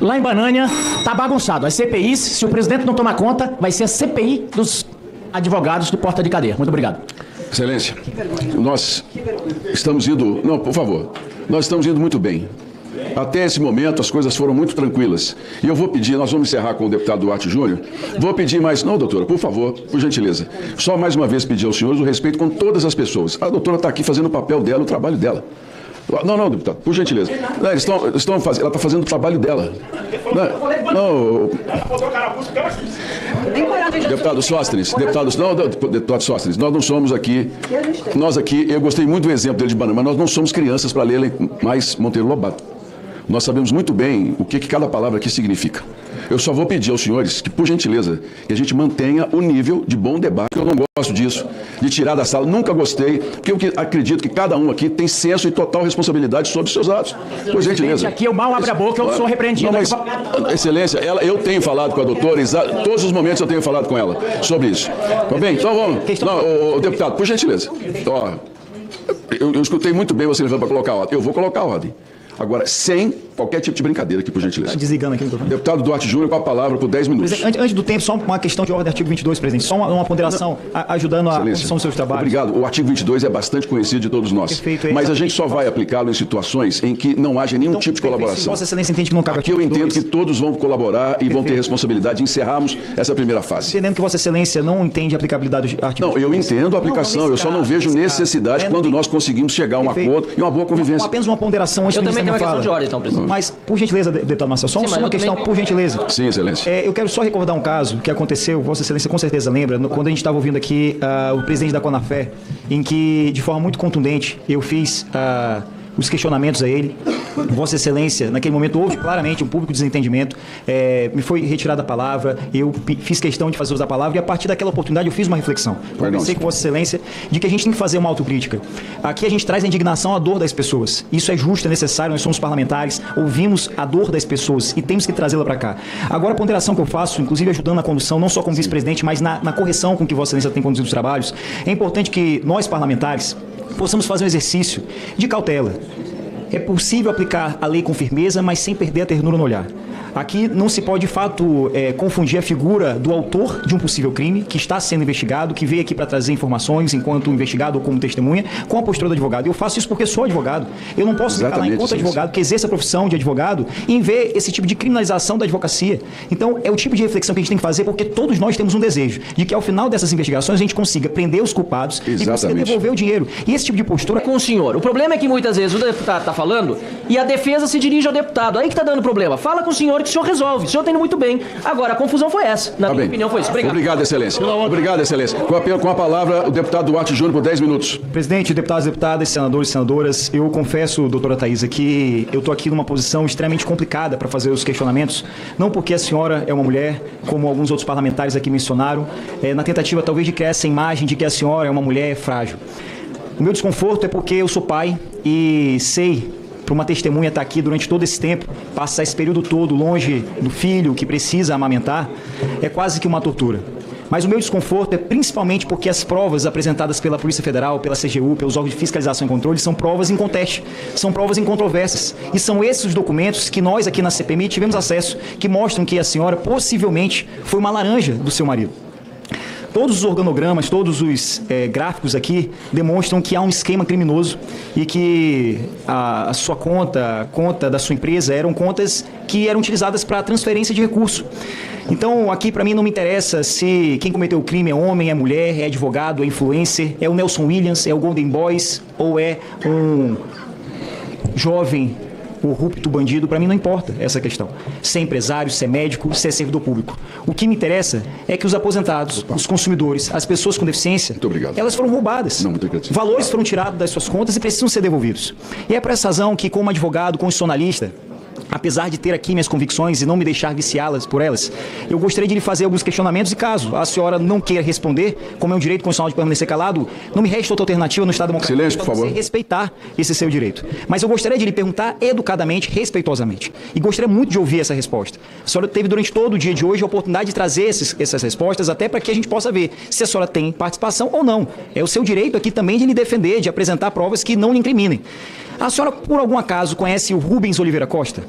lá em Banânia tá bagunçado. As CPIs, se o presidente não tomar conta, vai ser a CPI dos advogados de porta de cadeia. Muito obrigado. Excelência, nós estamos indo... Não, por favor. Nós estamos indo muito bem. Até esse momento, as coisas foram muito tranquilas. E eu vou pedir, nós vamos encerrar com o deputado Duarte Júnior. Vou pedir mais... Não, doutora, por favor, por gentileza. Só mais uma vez pedir aos senhores o respeito com todas as pessoas. A doutora está aqui fazendo o papel dela, o trabalho dela. Não, deputado, por gentileza. Não, ela está fazendo o trabalho dela. Não. Deputado Sóstenes, deputado Sóstenes, nós não somos aqui. Nós aqui, eu gostei muito do exemplo dele de Banana, mas nós não somos crianças para lerem mais Monteiro Lobato. Nós sabemos muito bem o que cada palavra aqui significa. Eu só vou pedir aos senhores que, por gentileza, que a gente mantenha o nível de bom debate. Eu não gosto disso, de tirar da sala. Nunca gostei, porque eu acredito que cada um aqui tem senso e total responsabilidade sobre os seus atos. Por gentileza. Aqui eu mal abro a boca, eu sou repreendido. Não, mas, Excelência, eu tenho falado com a doutora, todos os momentos eu tenho falado com ela sobre isso. Tá bem? Então vamos. Não, deputado, por gentileza. Eu escutei muito bem você levando para colocar a ordem. Eu vou colocar a ordem. Agora, sem qualquer tipo de brincadeira aqui, por gentileza. Desligando aqui. Deputado Duarte Júnior, com a palavra por 10 minutos. Presidente, antes do tempo, só uma questão de ordem do artigo 22, presidente. Só uma ponderação, ajudando a condução dos seus trabalhos. Obrigado. O artigo 22 é bastante conhecido de todos nós. Perfeito, mas a gente só vai aplicá-lo em situações em que não haja nenhum tipo de colaboração. Se Vossa Excelência entende que não cabe aqui eu entendo que todos vão colaborar e vão ter responsabilidade de encerrarmos essa primeira fase. Entendendo que Vossa Excelência não entende a aplicabilidade do artigo 22. Não, eu entendo a aplicação, eu só não vejo necessidade quando nós conseguimos chegar a um acordo e uma boa convivência. Apenas uma ponderação antes do ministro também tenho uma questão de ordem, então, presidente. Mas, por gentileza, deputado Marcelo, só uma questão, por gentileza. Sim, Excelência. Eu quero só recordar um caso que aconteceu, Vossa Excelência com certeza lembra, quando a gente estava ouvindo aqui o presidente da Conafé, em que, de forma muito contundente, eu fiz os questionamentos a ele. Vossa Excelência, naquele momento houve claramente um público desentendimento, me foi retirada a palavra, eu fiz questão de fazer uso da palavra e a partir daquela oportunidade eu fiz uma reflexão. Conversei com Vossa Excelência de que a gente tem que fazer uma autocrítica. Aqui a gente traz a indignação, a dor das pessoas. Isso é justo, é necessário, nós somos parlamentares, ouvimos a dor das pessoas e temos que trazê-la para cá. Agora a ponderação que eu faço, inclusive ajudando na condução, não só como vice-presidente, mas na correção com que Vossa Excelência tem conduzido os trabalhos, é importante que nós parlamentares possamos fazer um exercício de cautela. É possível aplicar a lei com firmeza, mas sem perder a ternura no olhar. Aqui não se pode, de fato, confundir a figura do autor de um possível crime, que está sendo investigado, que veio aqui para trazer informações enquanto investigado ou como testemunha, com a postura do advogado. Eu faço isso porque sou advogado. Eu não posso me calar enquanto advogado, que exerce a profissão de advogado, em ver esse tipo de criminalização da advocacia. Então, é o tipo de reflexão que a gente tem que fazer, porque todos nós temos um desejo de que, ao final dessas investigações, a gente consiga prender os culpados e consiga devolver o dinheiro. E esse tipo de postura... Com o senhor. O problema é que, muitas vezes, o deputado está falando e a defesa se dirige ao deputado. Aí que está dando problema. Fala com o senhor que o senhor resolve. O senhor tem muito bem. Agora, a confusão foi essa. Na minha opinião, foi isso. Obrigado. Obrigado, Excelência. Obrigado, Excelência. Com a palavra, o deputado Duarte Júnior, por 10 minutos. Presidente, deputados e deputadas, senadores e senadoras, eu confesso, doutora Thaisa, que eu estou aqui numa posição extremamente complicada para fazer os questionamentos, não porque a senhora é uma mulher, como alguns outros parlamentares aqui mencionaram, na tentativa talvez de criar essa imagem de que a senhora é uma mulher frágil. O meu desconforto é porque eu sou pai e sei, para uma testemunha estar aqui durante todo esse tempo, passar esse período todo longe do filho que precisa amamentar, é quase que uma tortura. Mas o meu desconforto é principalmente porque as provas apresentadas pela Polícia Federal, pela CGU, pelos órgãos de fiscalização e controle, são provas em conteste, são provas incontroversas. E são esses os documentos que nós aqui na CPMI tivemos acesso, que mostram que a senhora possivelmente foi uma laranja do seu marido. Todos os organogramas, todos os gráficos aqui demonstram que há um esquema criminoso e que a sua conta, a conta da sua empresa eram contas que eram utilizadas para transferência de recurso. Então, aqui para mim não me interessa se quem cometeu o crime é homem, é mulher, é advogado, é influencer, é o Nelson Williams, é o Golden Boys ou é um jovem corrupto, bandido, para mim não importa essa questão. Se é empresário, se é médico, se é servidor público. O que me interessa é que os aposentados, os consumidores, as pessoas com deficiência, elas foram roubadas. Valores foram tirados das suas contas e precisam ser devolvidos. E é por essa razão que, como advogado constitucionalista, apesar de ter aqui minhas convicções e não me deixar viciá-las por elas, eu gostaria de lhe fazer alguns questionamentos e caso a senhora não queira responder, como é um direito constitucional de permanecer calado, não me resta outra alternativa no Estado Democrático. Silêncio, por favor. Respeitar esse seu direito. Mas eu gostaria de lhe perguntar educadamente, respeitosamente. E gostaria muito de ouvir essa resposta. A senhora teve durante todo o dia de hoje a oportunidade de trazer essas respostas, até para que a gente possa ver se a senhora tem participação ou não. É o seu direito aqui também de lhe defender, de apresentar provas que não lhe incriminem. A senhora, por algum acaso, conhece o Rubens Oliveira Costa?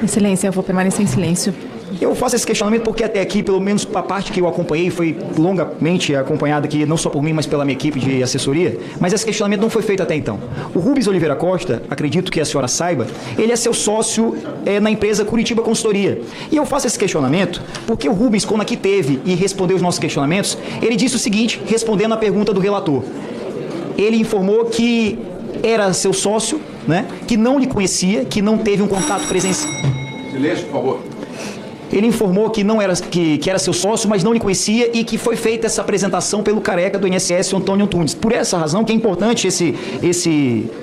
Excelência, eu vou permanecer em silêncio. Eu faço esse questionamento porque até aqui, pelo menos a parte que eu acompanhei, foi longamente acompanhada aqui, não só por mim, mas pela minha equipe de assessoria, mas esse questionamento não foi feito até então. O Rubens Oliveira Costa, acredito que a senhora saiba, ele é seu sócio na empresa Curitiba Consultoria. E eu faço esse questionamento porque o Rubens, quando aqui teve e respondeu os nossos questionamentos, ele disse o seguinte, respondendo à pergunta do relator. Ele informou que era seu sócio, né, que não lhe conhecia, que não teve um contato presencial. Silêncio, por favor. Ele informou que não era, que era seu sócio, mas não lhe conhecia e que foi feita essa apresentação pelo careca do INSS, Antônio Antunes. Por essa razão que é importante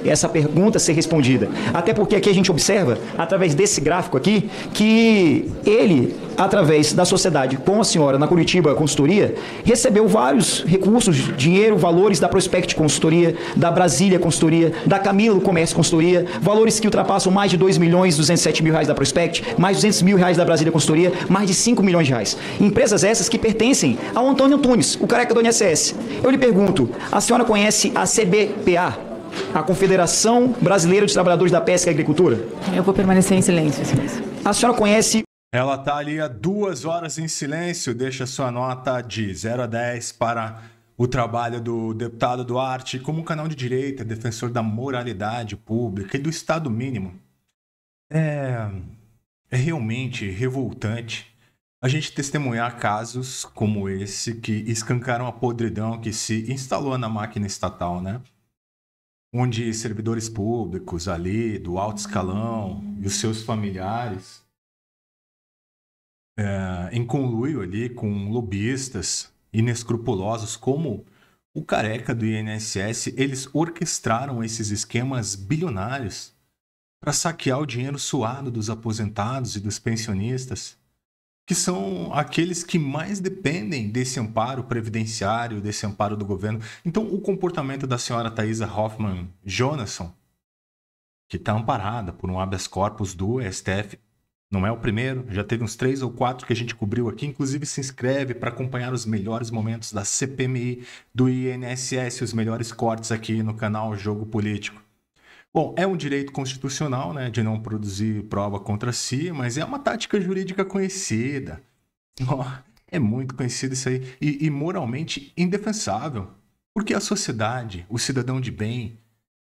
essa pergunta ser respondida. Até porque aqui a gente observa, através desse gráfico aqui, que ele, através da sociedade com a senhora na Curitiba Consultoria, recebeu vários recursos, dinheiro, valores da Prospect Consultoria, da Brasília Consultoria, da Camilo Comércio Consultoria, valores que ultrapassam mais de 2.207.000 reais da Prospect, mais 200 mil reais da Brasília Consultoria, mais de 5 milhões de reais. Empresas essas que pertencem ao Antônio Antunes, o careca do INSS. Eu lhe pergunto, a senhora conhece a CBPA? a Confederação Brasileira dos Trabalhadores da Pesca e Agricultura? Eu vou permanecer em silêncio. A senhora conhece... Ela está ali há 2 horas em silêncio, deixa sua nota de 0 a 10 para o trabalho do deputado Duarte como canal de direita, defensor da moralidade pública e do Estado mínimo. É realmente revoltante a gente testemunhar casos como esse que escancaram a podridão que se instalou na máquina estatal, né? Onde servidores públicos ali, do alto escalão e os seus familiares, em conluio ali com lobistas inescrupulosos como o careca do INSS, eles orquestraram esses esquemas bilionários para saquear o dinheiro suado dos aposentados e dos pensionistas, que são aqueles que mais dependem desse amparo previdenciário, desse amparo do governo. Então, o comportamento da senhora Thaisa Hoffmann Jonasson, que está amparada por um habeas corpus do STF, não é o primeiro, já teve uns 3 ou 4 que a gente cobriu aqui. Inclusive, se inscreve para acompanhar os melhores momentos da CPMI, do INSS, os melhores cortes aqui no canal Jogo Político. Bom, é um direito constitucional, né, de não produzir prova contra si, mas é uma tática jurídica conhecida. É muito conhecido isso aí e moralmente indefensável, porque a sociedade, o cidadão de bem,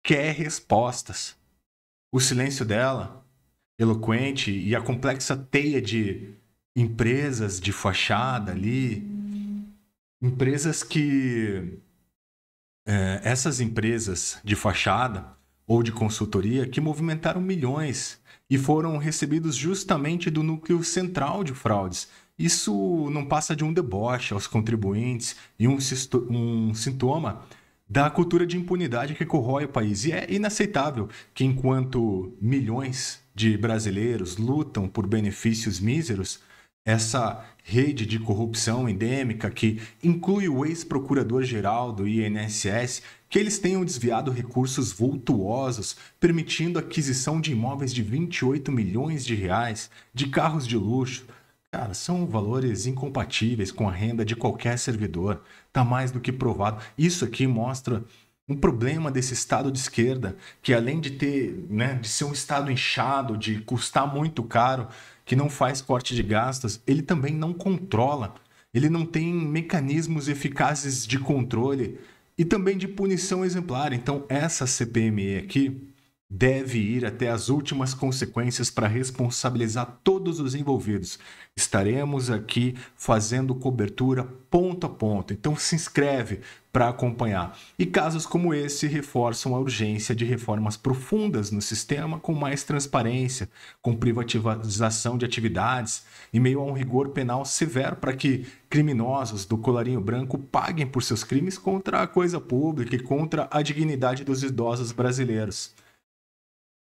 quer respostas. O silêncio dela, eloquente, e a complexa teia de empresas de fachada ali, empresas que... essas empresas de fachada ou de consultoria que movimentaram milhões e foram recebidos justamente do núcleo central de fraudes. Isso não passa de um deboche aos contribuintes e um sintoma da cultura de impunidade que corrói o país. E é inaceitável que, enquanto milhões de brasileiros lutam por benefícios míseros, essa rede de corrupção endêmica que inclui o ex-procurador-geral do INSS, que eles tenham desviado recursos vultuosos, permitindo a aquisição de imóveis de 28 milhões de reais, de carros de luxo. Cara, são valores incompatíveis com a renda de qualquer servidor. Está mais do que provado. Isso aqui mostra um problema desse Estado de esquerda, que além de ter, né, de ser um Estado inchado, de custar muito caro, que não faz corte de gastos, ele também não controla. Ele não tem mecanismos eficazes de controle e também de punição exemplar. Então, essa CPMI aqui deve ir até as últimas consequências para responsabilizar todos os envolvidos. Estaremos aqui fazendo cobertura ponto a ponto. Então se inscreve para acompanhar. E casos como esse reforçam a urgência de reformas profundas no sistema, com mais transparência, com privatização de atividades, em meio a um rigor penal severo para que criminosos do colarinho branco paguem por seus crimes contra a coisa pública e contra a dignidade dos idosos brasileiros.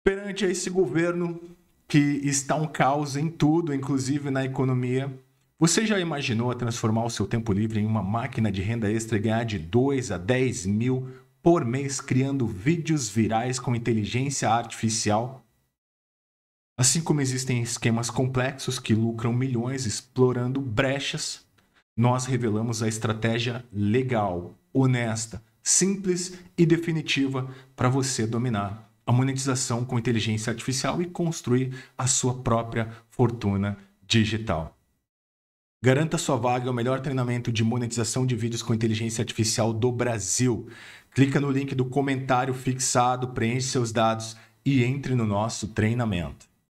Perante esse governo que está um caos em tudo, inclusive na economia, você já imaginou transformar o seu tempo livre em uma máquina de renda extra e ganhar de 2 a 10 mil por mês criando vídeos virais com inteligência artificial? Assim como existem esquemas complexos que lucram milhões explorando brechas, nós revelamos a estratégia legal, honesta, simples e definitiva para você dominar a monetização com inteligência artificial e construir a sua própria fortuna digital. Garanta sua vaga ao melhor treinamento de monetização de vídeos com inteligência artificial do Brasil. Clica no link do comentário fixado, preenche seus dados e entre no nosso treinamento.